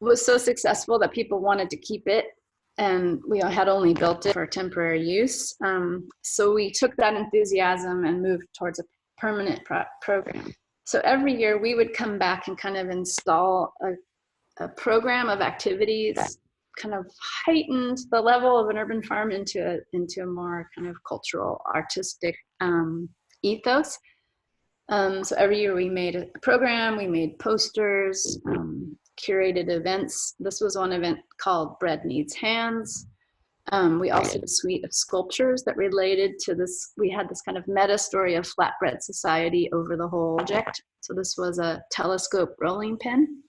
was so successful that people wanted to keep it, and we had only built it for temporary use. So we took that enthusiasm and moved towards a permanent program. So every year we would come back and kind of install a program of activities, kind of heightened the level of an urban farm into a more kind of cultural, artistic ethos. So every year we made a program, we made posters, curated events. This was one event called Bread Needs Hands. We also did a suite of sculptures that related to this. We had this kind of meta story of flatbread society over the whole project. So this was a telescope rolling pin,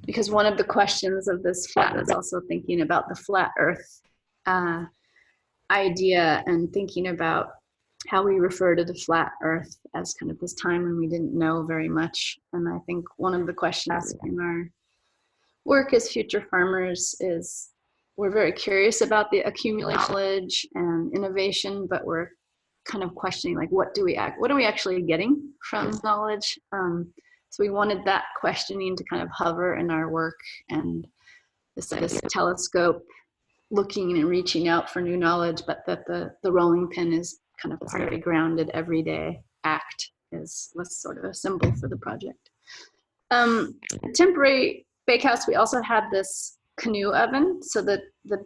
because one of the questions of this flat was also thinking about the flat earth idea and thinking about how we refer to the flat earth as kind of this time when we didn't know very much. And I think one of the questions in our work as future farmers is we're very curious about the accumulated knowledge and innovation, but we're kind of questioning, like, what are we actually getting from knowledge? So we wanted that questioning to kind of hover in our work, and this telescope looking and reaching out for new knowledge, but that the rolling pin is kind of very grounded everyday act was sort of a symbol for the project. Temporary bakehouse, we also had this canoe oven. So the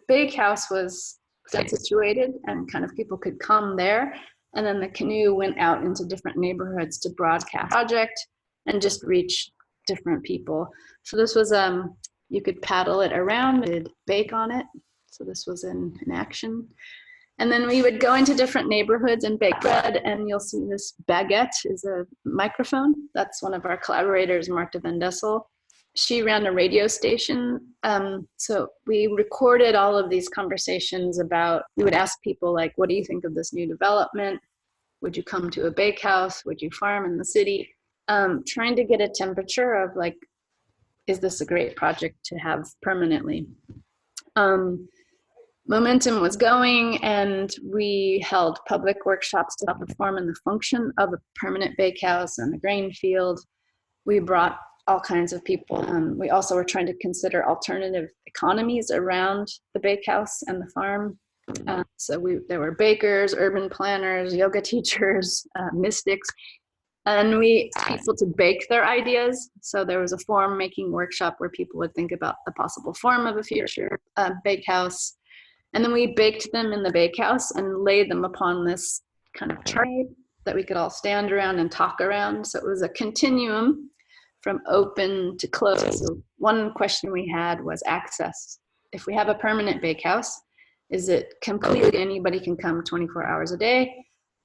bakehouse was situated and kind of people could come there. And then the canoe went out into different neighborhoods to broadcast the project and just reach different people. So this was, you could paddle it around and bake on it. So this was in action. And then we would go into different neighborhoods and bake bread, and you'll see this baguette is a microphone. That's one of our collaborators, Marta Van Dessel. She ran a radio station. So we recorded all of these conversations about, we would ask people like, what do you think of this new development? Would you come to a bakehouse? Would you farm in the city? Trying to get a temperature of like, is this a great project to have permanently? Momentum was going, and we held public workshops about the form and the function of a permanent bakehouse and the grain field. We brought all kinds of people. We also were trying to consider alternative economies around the bakehouse and the farm. So there were bakers, urban planners, yoga teachers, mystics, and we asked people to bake their ideas. So there was a form making workshop where people would think about the possible form of a future bakehouse. And then we baked them in the bakehouse and laid them upon this kind of tray that we could all stand around and talk around. So it was a continuum from open to closed. So one question we had was access. If we have a permanent bakehouse, is it completely anybody can come 24 hours a day?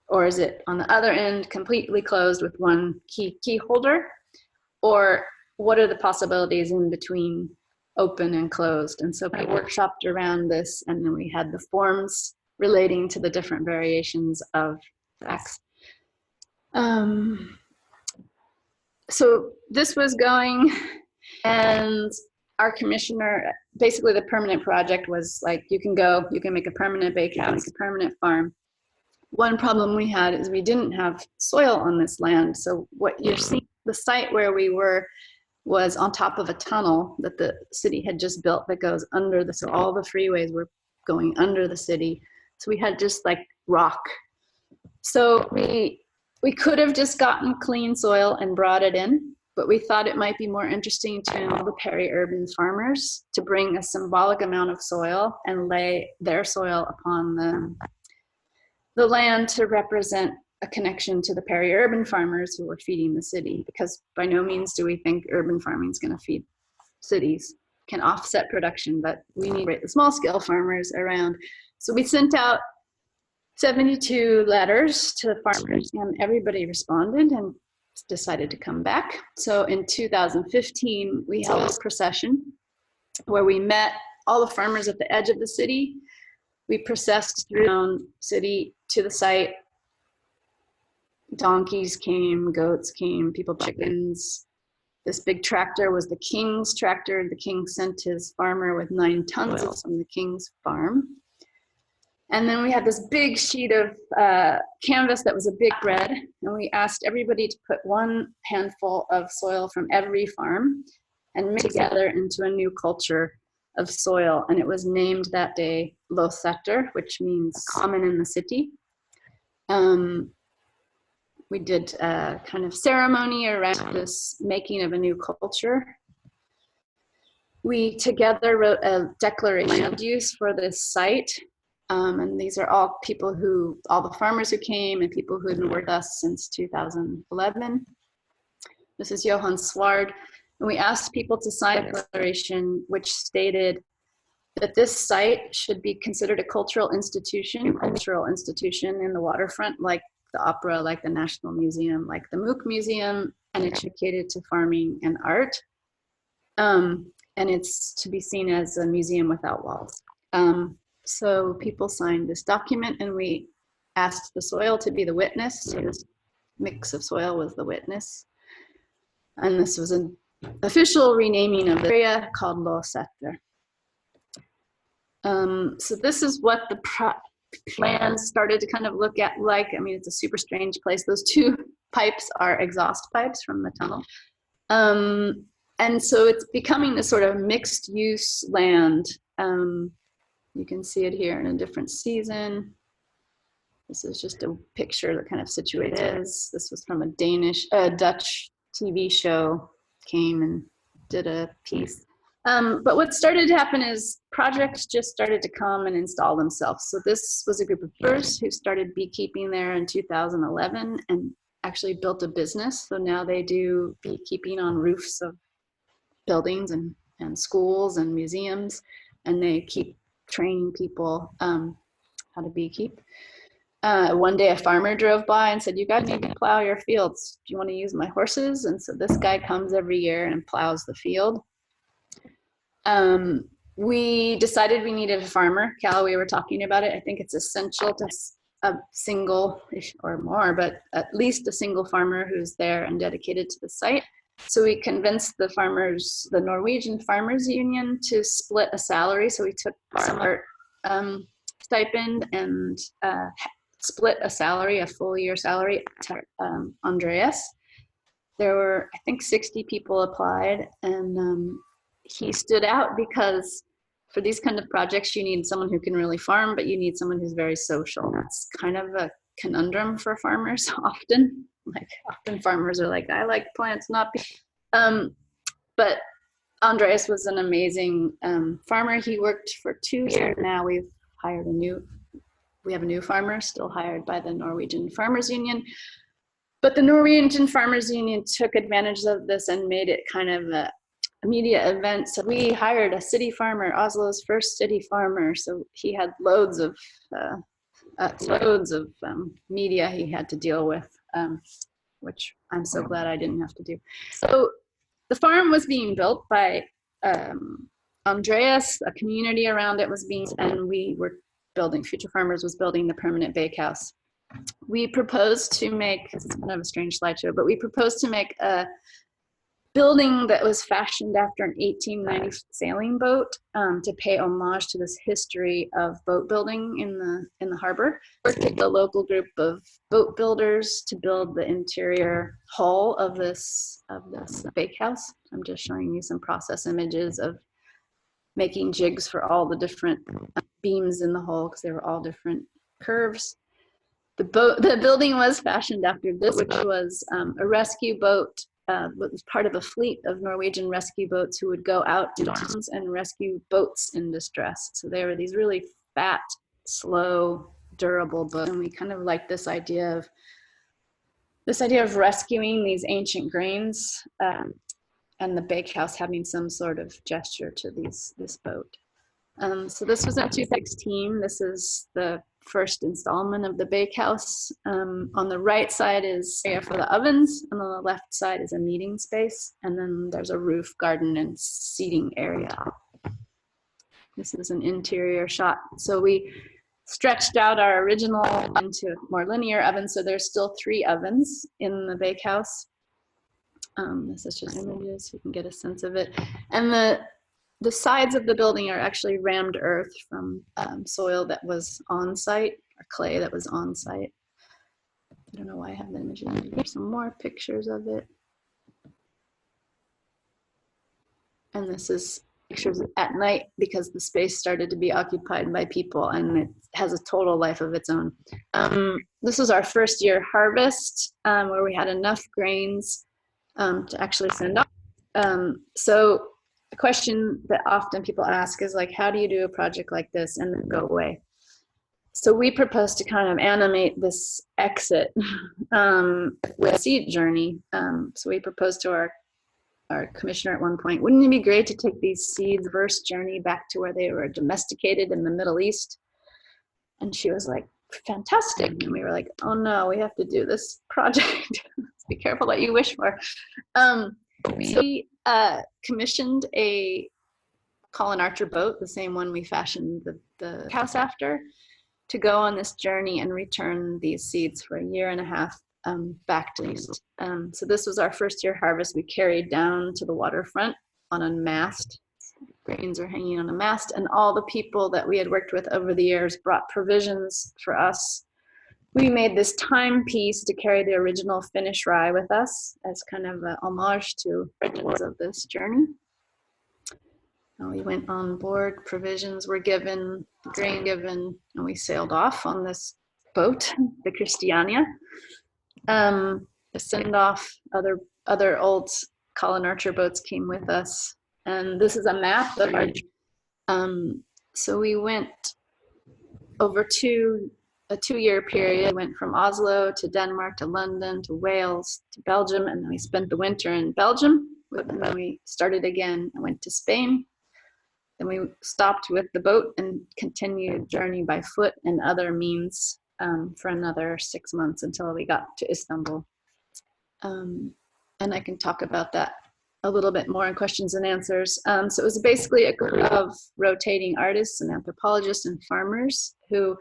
Or is it on the other end completely closed with one key holder? Or what are the possibilities in between open and closed? And so we workshopped around this, and then we had the forms relating to the different variations of access. So this was going, and our commissioner, basically the permanent project was like, you can go, you can make a permanent bakehouse, a permanent farm. One problem we had is we didn't have soil on this land. So what you're seeing, the site where we were was on top of a tunnel that the city had just built that goes under so all the freeways were going under the city. So we had just like rock. So we could have just gotten clean soil and brought it in, but we thought it might be more interesting to enable the peri-urban farmers to bring a symbolic amount of soil and lay their soil upon the land to represent a connection to the peri-urban farmers who were feeding the city, because by no means do we think urban farming is going to feed cities. Can offset production, but we need the small scale farmers around. So we sent out 72 letters to the farmers, and everybody responded and decided to come back. So in 2015, we held a procession where we met all the farmers at the edge of the city. We processed through the city to the site. Donkeys came, goats came, people, chickens. This big tractor was the king's tractor. The king sent his farmer with 9 tons from the king's farm. And then we had this big sheet of canvas that was a big spread, and we asked everybody to put 1 handful of soil from every farm and mix together into a new culture of soil. And it was named that day Lo Sector, which means common in the city. We did a kind of ceremony around this making of a new culture. We together wrote a declaration of use for this site. And these are all people all the farmers who came and people who had been with us since 2011. This is Johan Sward. And we asked people to sign a declaration which stated that this site should be considered a cultural institution in the waterfront, like the opera, like the National Museum, like the Mook Museum, and it's dedicated to farming and art. And it's to be seen as a museum without walls. So people signed this document, and we asked the soil to be the witness. So this mix of soil was the witness. And this was an official renaming of the area called Lo Sector. So this is what the plans started to kind of look at like. I mean, it's a super strange place. Those 2 pipes are exhaust pipes from the tunnel. And so it's becoming this sort of mixed use land. You can see it here in a different season. This is just a picture that kind of situates it. This was from a Dutch TV show, came and did a piece. But what started to happen is projects just started to come and install themselves. So this was a group of beekeepers who started beekeeping there in 2011 and actually built a business. So now they do beekeeping on roofs of buildings and schools and museums, and they keep training people how to beekeep. One day a farmer drove by and said, "You guys need to plow your fields. Do you want to use my horses?" And so this guy comes every year and plows the field. We decided we needed a farmer. Cal, we were talking about it. I think it's essential to a single or more, but at least a single farmer who's there and dedicated to the site. So we convinced the farmers, the Norwegian Farmers Union, to split a salary. So we took some art stipend and split a salary, a full year salary to Andreas. There were, I think, 60 people applied, and he stood out because for these kind of projects, you need someone who can really farm, but you need someone who's very social. That's kind of a conundrum for farmers often. Like often farmers are like, "I like plants, not people." But Andreas was an amazing farmer. He worked for 2 years. Now we have a new farmer still hired by the Norwegian Farmers Union. But the Norwegian Farmers Union took advantage of this and made it kind of a media event. So we hired a city farmer, Oslo's first city farmer. So he had loads of media he had to deal with, which I'm so glad I didn't have to do. So the farm was being built by Andreas. A community around it was and we were building. Futurefarmers was building the permanent bakehouse. We proposed to make, this is kind of a strange slideshow, but we proposed to make a building that was fashioned after an 1890 sailing boat to pay homage to this history of boat building in the harbor. We worked with the local group of boat builders to build the interior hull of this bakehouse. I'm just showing you some process images of making jigs for all the different beams in the hull because they were all different curves. The building was fashioned after this, which was a rescue boat was part of a fleet of Norwegian rescue boats who would go out to towns and rescue boats in distress. So they were these really fat, slow, durable boats. And we kind of like this idea of rescuing these ancient grains, and the bakehouse having some sort of gesture to this boat. So this was in 2016. This is the first installment of the bakehouse. On the right side is area for the ovens, and on the left side is a meeting space. And then there's a roof, garden, and seating area. This is an interior shot. So we stretched out our original into more linear ovens. So there's still 3 ovens in the bakehouse. This is just images, so you can get a sense of it. And the sides of the building are actually rammed earth from soil that was on site, or clay that was on site. I don't know why I have the images. There's some more pictures of it. And this is pictures at night, because the space started to be occupied by people, and it has a total life of its own. This was our first year harvest, where we had enough grains to actually send off. So the question that often people ask is like, how do you do a project like this and then go away? So we proposed to kind of animate this exit with a seed journey. So we proposed to our commissioner at one point, wouldn't it be great to take these seeds verse journey back to where they were domesticated in the Middle East? And she was like, fantastic. And we were like, oh no, we have to do this project. Be careful what you wish for. So we commissioned a Colin Archer boat, the same one we fashioned the house after, to go on this journey and return these seeds for 1.5 years back to the east. So this was our first year harvest. We carried down to the waterfront on a mast. Grains are hanging on a mast, and all the people that we had worked with over the years brought provisions for us. We made this timepiece to carry the original Finnish rye with us as kind of an homage to origins of this journey. And we went on board, provisions were given, grain given, and we sailed off on this boat, the Christiania. To send off, other old Colin Archer boats came with us. And this is a map of our, so we went over a 2-year period, went from Oslo to Denmark to London to Wales to Belgium, and then we spent the winter in Belgium. And then we started again and went to Spain. Then we stopped with the boat and continued journey by foot and other means for another 6 months until we got to Istanbul. And I can talk about that a little bit more in questions and answers. So it was basically a group of rotating artists and anthropologists and farmers who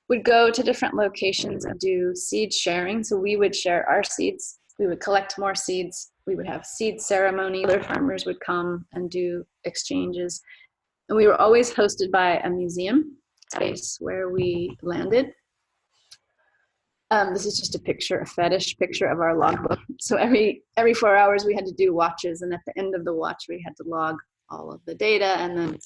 would go to different locations and do seed sharing. So we would share our seeds, we would collect more seeds, we would have seed ceremony, other farmers would come and do exchanges. And we were always hosted by a museum space where we landed. This is just a fetish picture of our logbook. So every 4 hours we had to do watches, and at the end of the watch we had to log all of the data, and then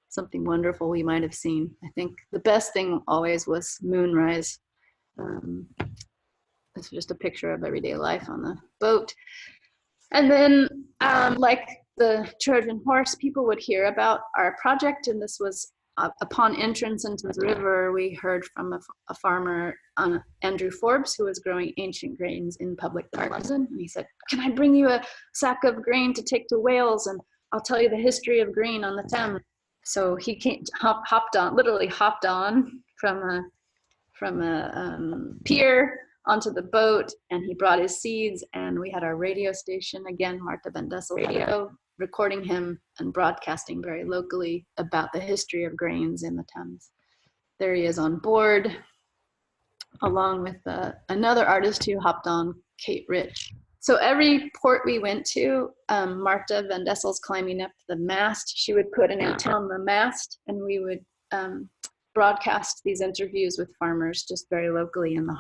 something wonderful we might have seen. I think the best thing always was moonrise. This is just a picture of everyday life on the boat. And then like the Trojan horse, people would hear about our project, and this was upon entrance into the river, we heard from a farmer, Andrew Forbes, who was growing ancient grains in public gardens. And he said, can I bring you a sack of grain to take to Wales, and I'll tell you the history of grain on the Thames. So he literally hopped on from a pier onto the boat, and he brought his seeds, and we had our radio station, again, Marta Van Dessel radio, recording him and broadcasting very locally about the history of grains in the Thames. There he is on board, along with another artist who hopped on, Kate Rich. So every port we went to, Marta Van Dessel's climbing up the mast. She would put an antenna on the mast, and we would broadcast these interviews with farmers just very locally in the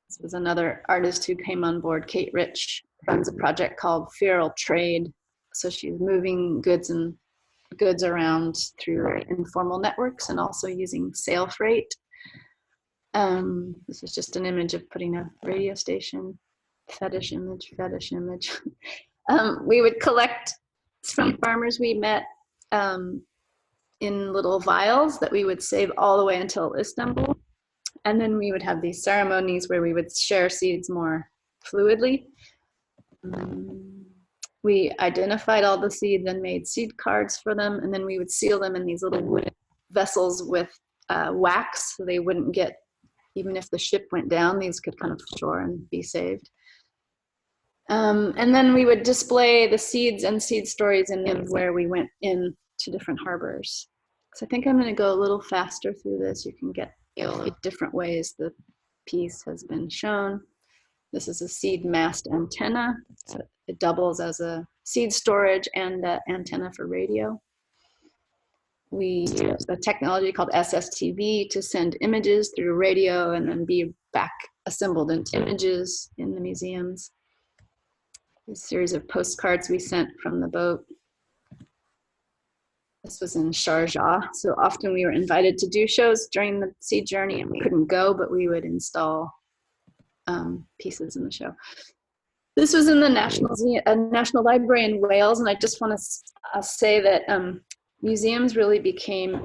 This was another artist who came on board, Kate Rich, runs a project called Feral Trade. So she's moving goods around through informal networks and also using sail freight. This is just an image of putting a radio station. fetish image, fetish image. We would collect from farmers we met in little vials that we would save all the way until Istanbul. And then we would have these ceremonies where we would share seeds more fluidly. We identified all the seeds and made seed cards for them, and then we would seal them in these little wooden vessels with wax, so they wouldn't get, even if the ship went down, these could kind of shore and be saved. And then we would display the seeds and seed stories in where we went in to different harbors. So I think I'm going to go a little faster through this. You can get different ways the piece has been shown. This is a seed mast antenna. So it doubles as a seed storage and an antenna for radio. We use a technology called SSTV to send images through radio and then be back assembled into images in the museums. A series of postcards we sent from the boat. This was in Sharjah, so often we were invited to do shows during the seed journey and we couldn't go, but we would install pieces in the show. This was in the National Library in Wales, and I just want to say that museums really became,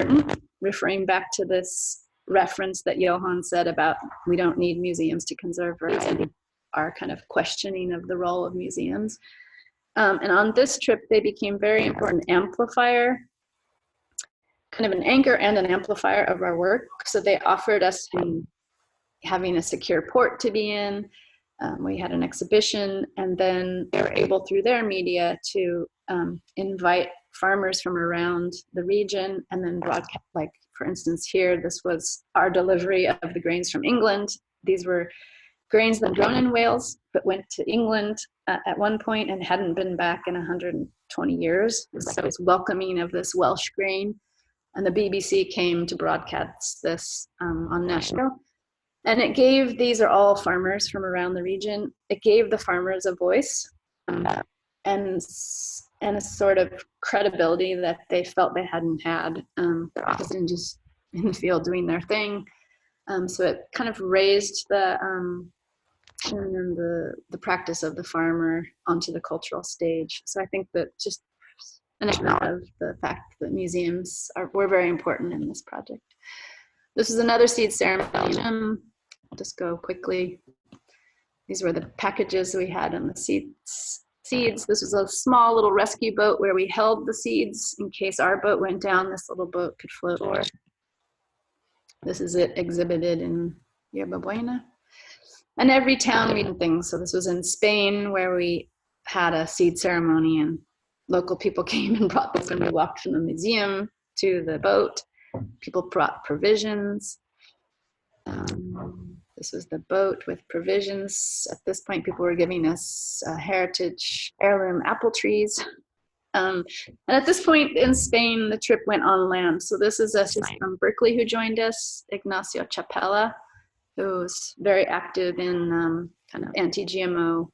referring back to this reference that Johan said about we don't need museums to conserve variety, our kind of questioning of the role of museums. And on this trip, they became very important amplifier, kind of an anchor and an amplifier of our work. So they offered us having a secure port to be in. We had an exhibition, and then they were able through their media to invite farmers from around the region and then broadcast, like for instance here, this was our delivery of the grains from England. These were grains that grown in Wales but went to England at one point and hadn't been back in 120 years. So it's welcoming of this Welsh grain, and the BBC came to broadcast this on national. And it gave, these are all farmers from around the region, it gave the farmers a voice and a sort of credibility that they felt they hadn't had, often just in the field doing their thing. So it kind of raised the practice of the farmer onto the cultural stage. So I think that just an example of the fact that museums were very important in this project. This is another seed ceremony. I'll just go quickly. These were the packages we had in the seeds. This was a small little rescue boat where we held the seeds in case our boat went down. This little boat could float over. This is it exhibited in Yerba Buena. And every town we did things. So this was in Spain where we had a seed ceremony and local people came and brought this when we walked from the museum to the boat. People brought provisions. This was the boat with provisions. At this point, people were giving us heritage heirloom apple trees. And at this point in Spain, the trip went on land. So this is us from Berkeley who joined us, Ignacio Chapela, who was very active in kind of anti-GMO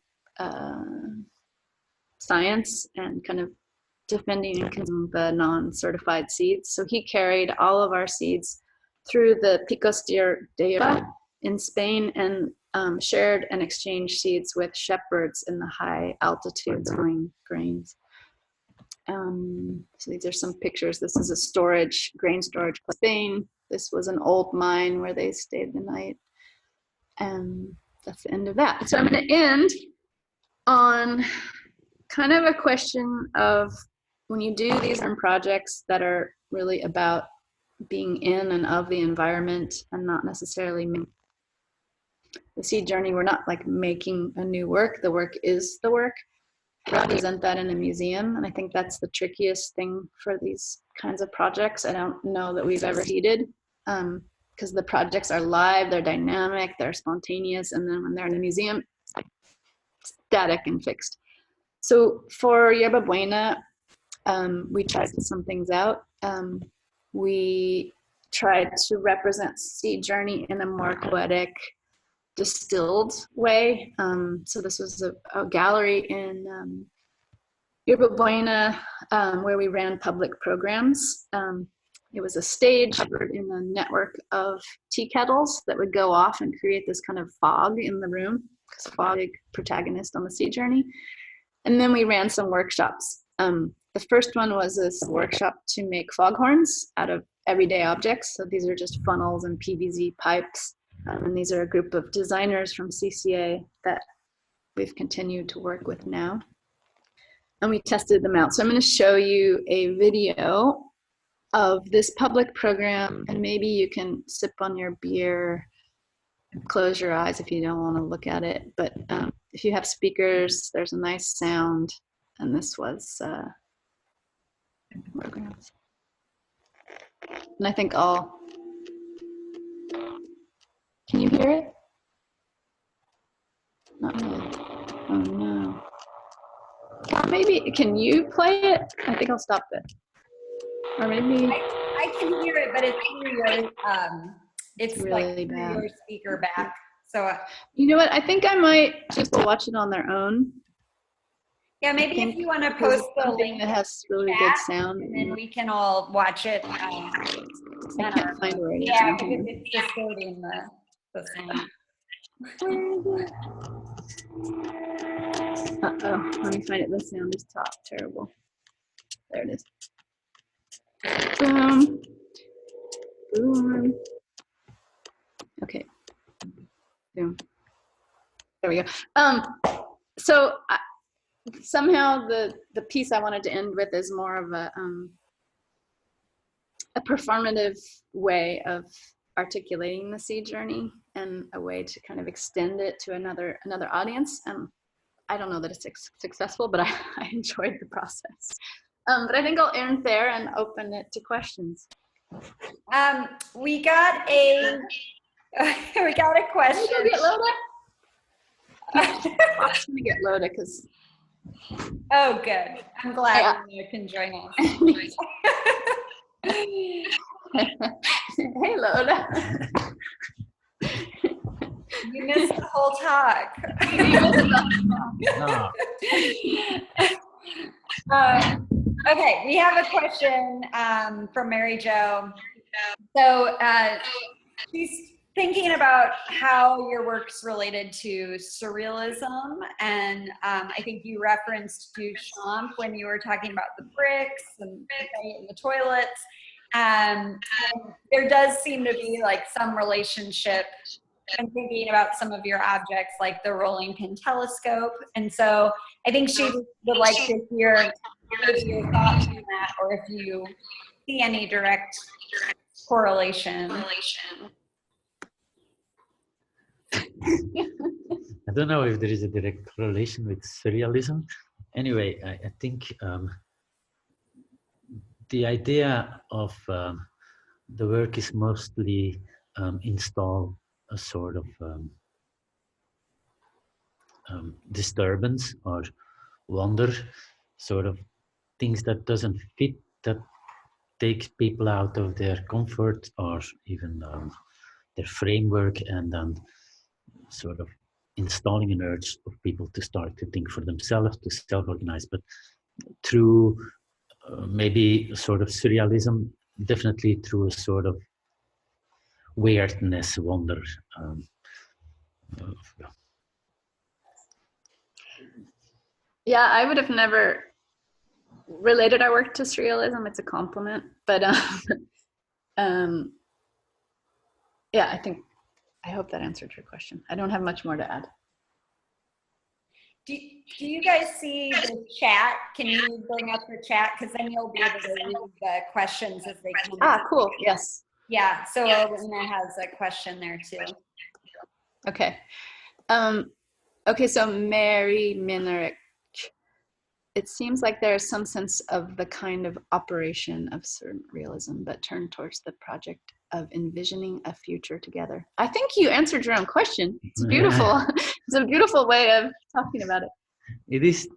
science and kind of defending and consuming the non-certified seeds. So he carried all of our seeds through the Picos de Yerba in Spain and shared and exchanged seeds with shepherds in the high altitudes growing grains. So these are some pictures. This is a grain storage in Spain. This was an old mine where they stayed the night. And that's the end of that. So I'm going to end on kind of a question of when you do these projects that are really about being in and of the environment and not necessarily the seed journey, we're not like making a new work. The work is the work. How do you present that in a museum? And I think that's the trickiest thing for these kinds of projects. I don't know that we've ever succeeded because the projects are live, they're dynamic, they're spontaneous, and then when they're in a museum, it's like static and fixed. So for Yerba Buena, we tried some things out. We tried to represent seed journey in a more poetic, distilled way. So this was a gallery in Yerba Buena where we ran public programs. It was a stage in a network of tea kettles that would go off and create this kind of fog in the room. because fog is a big protagonist on the sea journey. And then we ran some workshops. The first one was this workshop to make foghorns out of everyday objects. So these are just funnels and PVC pipes. And these are a group of designers from CCA that we've continued to work with now. And we tested them out. So I'm going to show you a video of this public program, and maybe you can sip on your beer, close your eyes if you don't want to look at it. But if you have speakers, there's a nice sound. And this was programs. And I think all, can you hear it? Not really. Oh no. Maybe, can you play it? I think I'll stop it. Or maybe. I can hear it, but it's through your, it's really like through bad. your speaker back. So. You know what? I think I might just watch it on their own. Yeah, maybe if you want to post the link that has really chat, good sound, and then we can all watch it. I can't find where it is. Yeah, because it's distorting the sound. Uh-oh, let me find it. The sound is terrible. There it is. Boom. Boom. Okay. Boom. There we go. So somehow the piece I wanted to end with is more of a performative way of articulating the sea journey and a way to kind of extend it to another audience. I don't know that it's successful, but I enjoyed the process. But I think I'll end there and open it to questions. We got a question. Can we get Loda? I'm just gonna get Loda because. Oh, good. I'm glad you can join us. Hey, Loda. You missed the whole talk. Okay, we have a question from Mary Jo. So she's thinking about how your work's related to surrealism, and I think you referenced Duchamp when you were talking about the bricks and the toilets. And there does seem to be like some relationship. I'm thinking about some of your objects like the rolling pin telescope, and so I think she would like to hear your thoughts on that, or if you see any direct correlation. I don't know if there is a direct correlation with surrealism. Anyway, I think the idea of the work is mostly install a sort of disturbance or wonder, sort of things that doesn't fit, that takes people out of their comfort or even their framework, and then sort of installing an urge of people to start to think for themselves, to self-organize, but through maybe sort of surrealism, definitely through a sort of weirdness, wonder. Yeah, I would have never related our work to surrealism. It's a compliment, but yeah, I hope that answered your question. I don't have much more to add. Do you guys see the chat? Can you bring up the chat? Because then you'll be able to read the questions as they come. Ah, cool. Yes. Yeah. So Elena has a question there too. Okay. Okay. So Mary Minarek, it seems like there is some sense of the kind of operation of surrealism, but turned towards the project of envisioning a future together. I think you answered your own question. It's beautiful. It's a beautiful way of talking about it. It is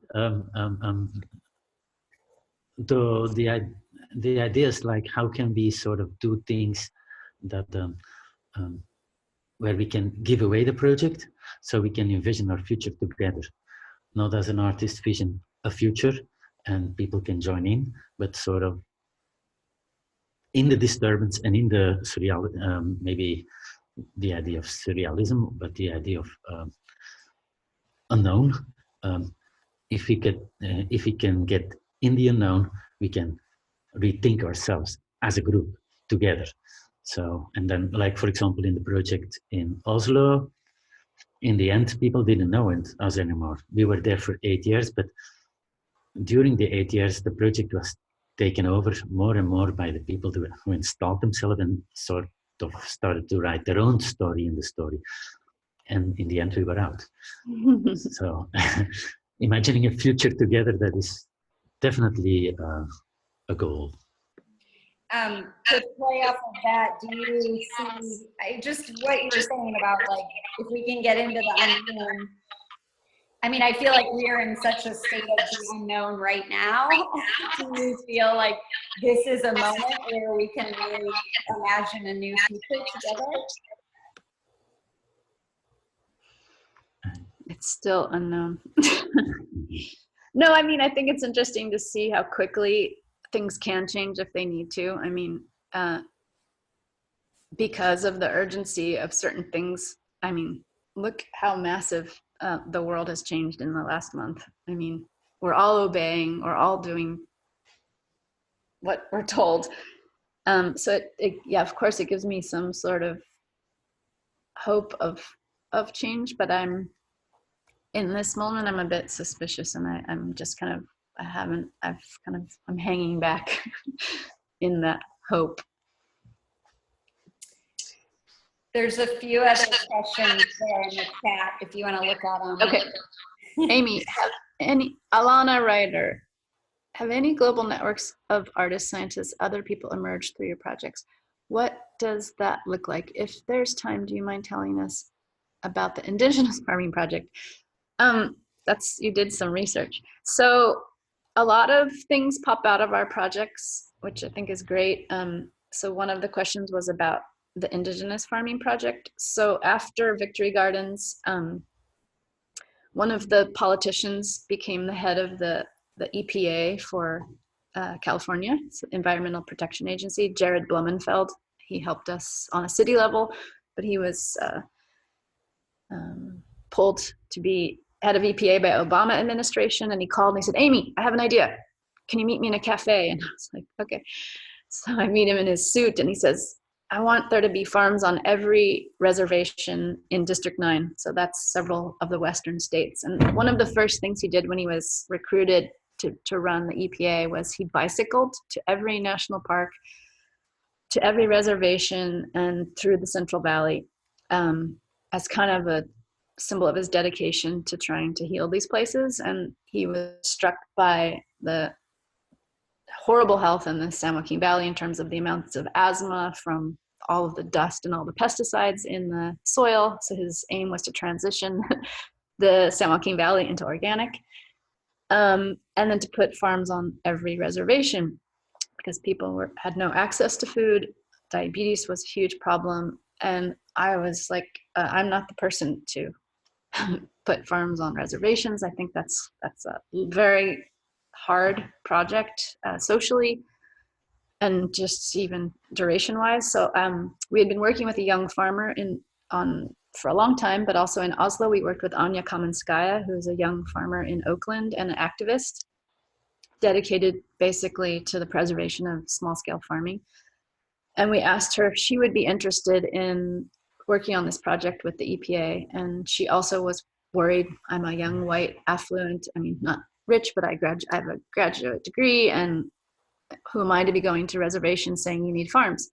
the idea is like, how can we sort of do things that where we can give away the project, so we can envision our future together, not as an artist vision a future and people can join in, but sort of in the disturbance and in the surreal, maybe the idea of surrealism, but the idea of unknown. If we can get in the unknown, we can rethink ourselves as a group together. So, and then, like for example, in the project in Oslo, in the end, people didn't know us anymore. We were there for 8 years, but during the 8 years, the project was taken over more and more by the people who installed themselves and sort of started to write their own story in the story. And in the end, we were out. So imagining a future together, that is definitely a goal. To play off of that, do you see just what you were saying about, like, if we can get into the unknown? I mean, I feel like we're in such a state of the unknown right now. Do you feel like this is a moment where we can really imagine a new future together? It's still unknown. No, I mean, I think it's interesting to see how quickly things can change if they need to. I mean, because of the urgency of certain things, I mean, look how massive the world has changed in the last month. I mean, we're all obeying, we're all doing what we're told. So yeah, of course it gives me some sort of hope of change, but I'm in this moment, I'm a bit suspicious, and I'm just kind of, I'm hanging back in that hope. There's a few other questions there in the chat if you want to look at them. Okay. Amy, Alana Ryder, have any global networks of artists, scientists, other people emerged through your projects? What does that look like? If there's time, do you mind telling us about the Indigenous Farming Project? You did some research. So a lot of things pop out of our projects, which I think is great. So one of the questions was about the Indigenous Farming Project. So after Victory Gardens, one of the politicians became the head of the EPA for California, so Environmental Protection Agency, Jared Blumenfeld. He helped us on a city level, but he was pulled to be head of EPA by Obama administration, and he called and he said, Amy, I have an idea. Can you meet me in a cafe? And I was like, okay. So I meet him in his suit, and he says, I want there to be farms on every reservation in District 9. So that's several of the Western states. And one of the first things he did when he was recruited to run the EPA was he bicycled to every national park, to every reservation, and through the Central Valley as kind of a symbol of his dedication to trying to heal these places. And he was struck by the horrible health in the San Joaquin Valley in terms of the amounts of asthma from all of the dust and all the pesticides in the soil. So his aim was to transition the San Joaquin Valley into organic, and then to put farms on every reservation because people had no access to food. Diabetes was a huge problem. And I was like, I'm not the person to put farms on reservations. I think that's a very hard project socially and just even duration wise. So we had been working with a young farmer for a long time, but also in Oslo we worked with Anya Kamenskaya, who's a young farmer in Oakland and an activist dedicated basically to the preservation of small scale farming. And we asked her if she would be interested in working on this project with the EPA. And she also was worried. I'm a young, white, affluent, I mean, not rich, but I have a graduate degree, and who am I to be going to reservations saying you need farms?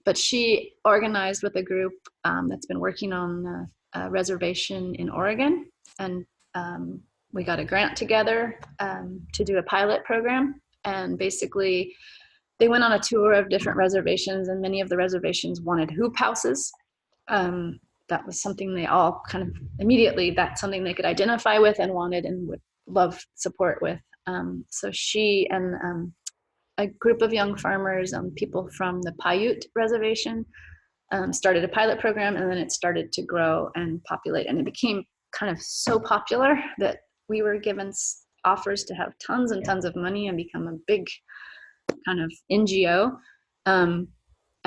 But she organized with a group that's been working on a reservation in Oregon. And we got a grant together to do a pilot program. And basically, they went on a tour of different reservations, and many of the reservations wanted hoop houses. That was something they all kind of immediately, that's something they could identify with and wanted and would love support with. So she and a group of young farmers, people from the Paiute reservation, started a pilot program, and then it started to grow and populate. And it became kind of so popular that we were given offers to have tons and tons of money and become a big kind of NGO. And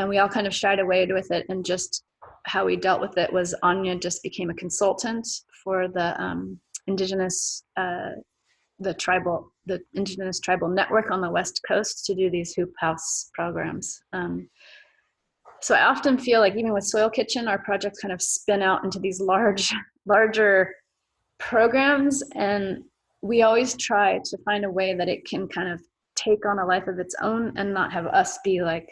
we all kind of shied away with it. And just how we dealt with it was Anya just became a consultant for the indigenous tribal network on the West Coast to do these hoop house programs. So I often feel like even with Soil Kitchen, our projects kind of spin out into these larger programs, and we always try to find a way that it can kind of take on a life of its own and not have us be like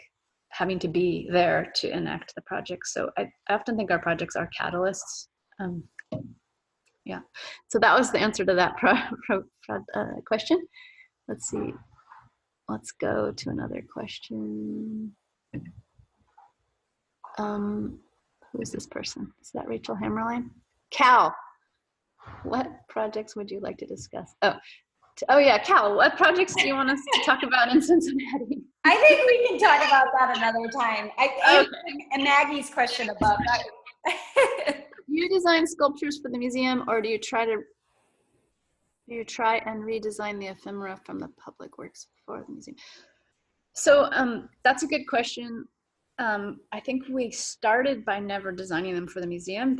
having to be there to enact the project. So I often think our projects are catalysts. Yeah, so that was the answer to that question. Let's see, let's go to another question. Who is this person? Is that Rachel Hammerline? Cal, what projects would you like to discuss? Oh yeah, Cal, what projects do you want us to talk about in Cincinnati? I think we can talk about that another time. And Maggie's question above that. Do you design sculptures for the museum, or do you try and redesign the ephemera from the public works for the museum? So that's a good question. I think we started by never designing them for the museum.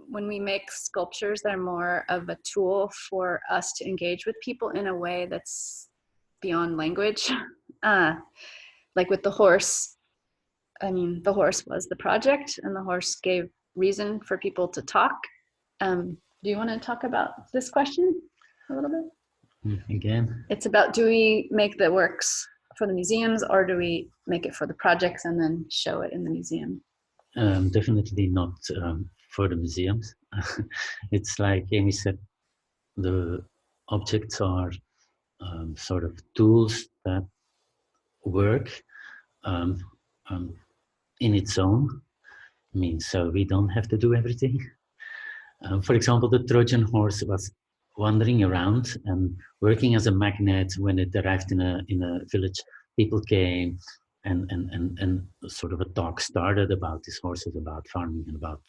When we make sculptures, they're more of a tool for us to engage with people in a way that's beyond language. Like with the horse, I mean, the horse was the project, and the horse gave reason for people to talk. Do you want to talk about this question a little bit? Again? It's about, do we make the works for the museums, or do we make it for the projects and then show it in the museum? Definitely not for the museums. It's like Amy said, the objects are sort of tools that work in its own. I mean, so we don't have to do everything. For example, the Trojan horse was wandering around and working as a magnet. When it arrived in a village, people came and sort of a talk started about these horses, about farming, and about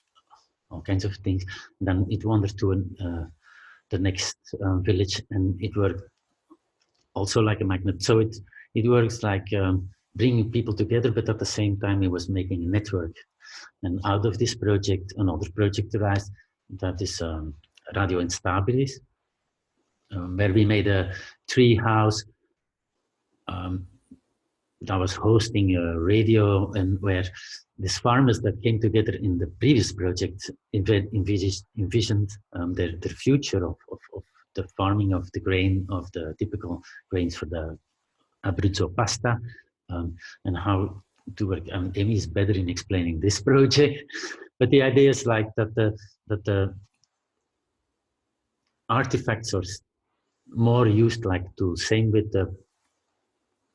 all kinds of things. Then it wandered to the next village, and it worked also like a magnet. So it works like bringing people together, but at the same time it was making a network. And out of this project, another project arose that is Radio Instabilis, where we made a tree house that was hosting a radio, and where these farmers that came together in the previous project envisioned their future of the farming of the grain, of the typical grains for the Abruzzo pasta, and how to work. Amy is better in explaining this project, but the idea is like that the artifacts are more used like tools. Same with the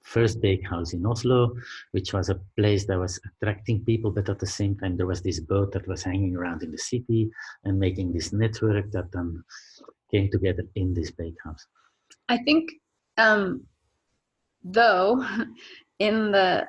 first bakehouse in Oslo, which was a place that was attracting people, but at the same time there was this boat that was hanging around in the city and making this network that then came together in this bakehouse. I think, though, in the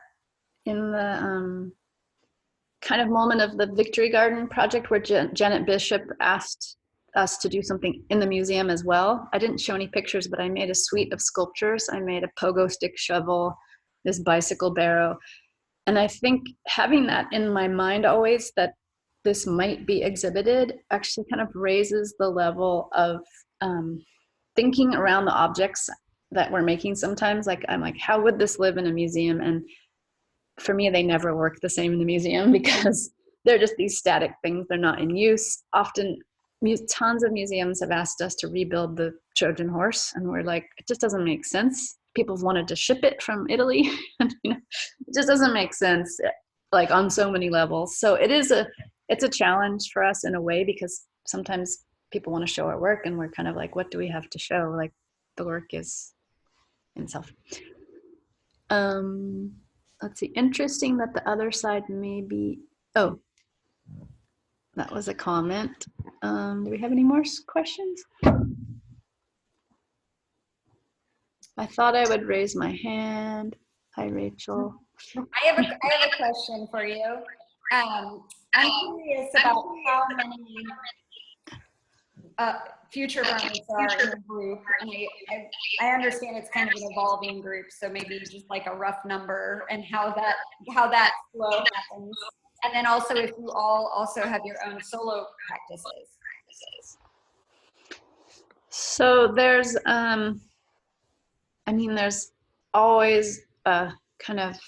kind of moment of the Victory Garden project where Janet Bishop asked us to do something in the museum as well. I didn't show any pictures, but I made a suite of sculptures. I made a pogo stick shovel, this bicycle barrow. And I think having that in my mind always, that this might be exhibited, actually kind of raises the level of thinking around the objects that we're making sometimes. Like, I'm like, how would this live in a museum? And for me, they never work the same in the museum because they're just these static things. They're not in use. Often, tons of museums have asked us to rebuild the Trojan horse, and we're like, it just doesn't make sense. People have wanted to ship it from Italy, and it just doesn't make sense, like on so many levels. So it's a challenge for us in a way, because sometimes people want to show our work, and we're kind of like, what do we have to show? Like, the work is in itself. Let's see. Interesting that the other side may be. Oh, that was a comment. Do we have any more questions? I thought I would raise my hand. Hi, Rachel. I have a question for you. I'm curious about how many Futurefarmers are in a group, and I understand it's kind of an evolving group, so maybe just like a rough number, and how that flow happens. And then also if you all also have your own solo practices. So there's, there's always a kind of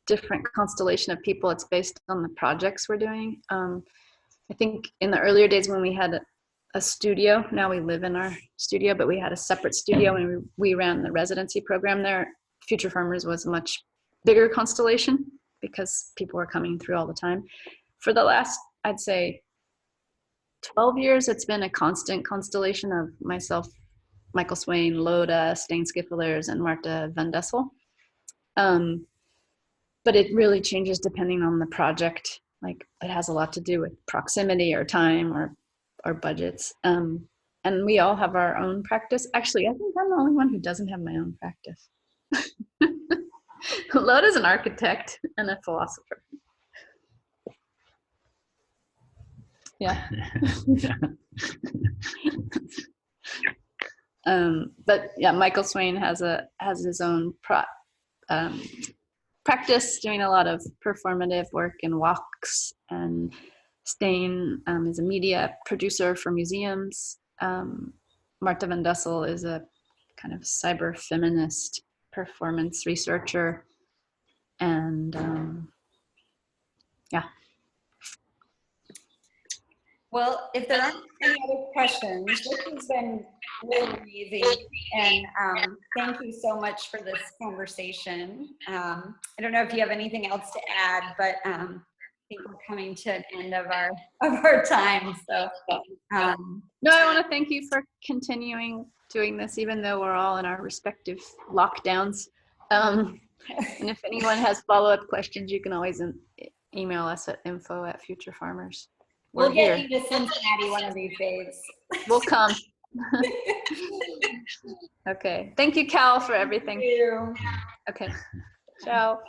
different constellation of people. It's based on the projects we're doing. I think in the earlier days when we had a studio, now we live in our studio, but we had a separate studio and we ran the residency program there. Futurefarmers was a much bigger constellation because people were coming through all the time. For the last, I'd say, 12 years, it's been a constant constellation of myself, Michael Swain, Loda, Stain Skifflers, and Marta van Dessel. But it really changes depending on the project. Like it has a lot to do with proximity or time or budgets. And we all have our own practice. Actually, I think I'm the only one who doesn't have my own practice. Loda's an architect and a philosopher. Yeah. But yeah, Michael Swain has his own practice, doing a lot of performative work and walks, and Stain is a media producer for museums. Marta van Dessel is a kind of cyber feminist performance researcher, and yeah. Well, if there aren't any other questions, this has been really amazing, and thank you so much for this conversation. I don't know if you have anything else to add, but I think we're coming to an end of our time. So, no, I want to thank you for continuing doing this, even though we're all in our respective lockdowns. And if anyone has follow-up questions, you can always email us at info@Futurefarmers. We'll get you to Cincinnati one of these days. We'll come. Okay. Thank you, Cal, for everything. Thank you. Okay. Ciao.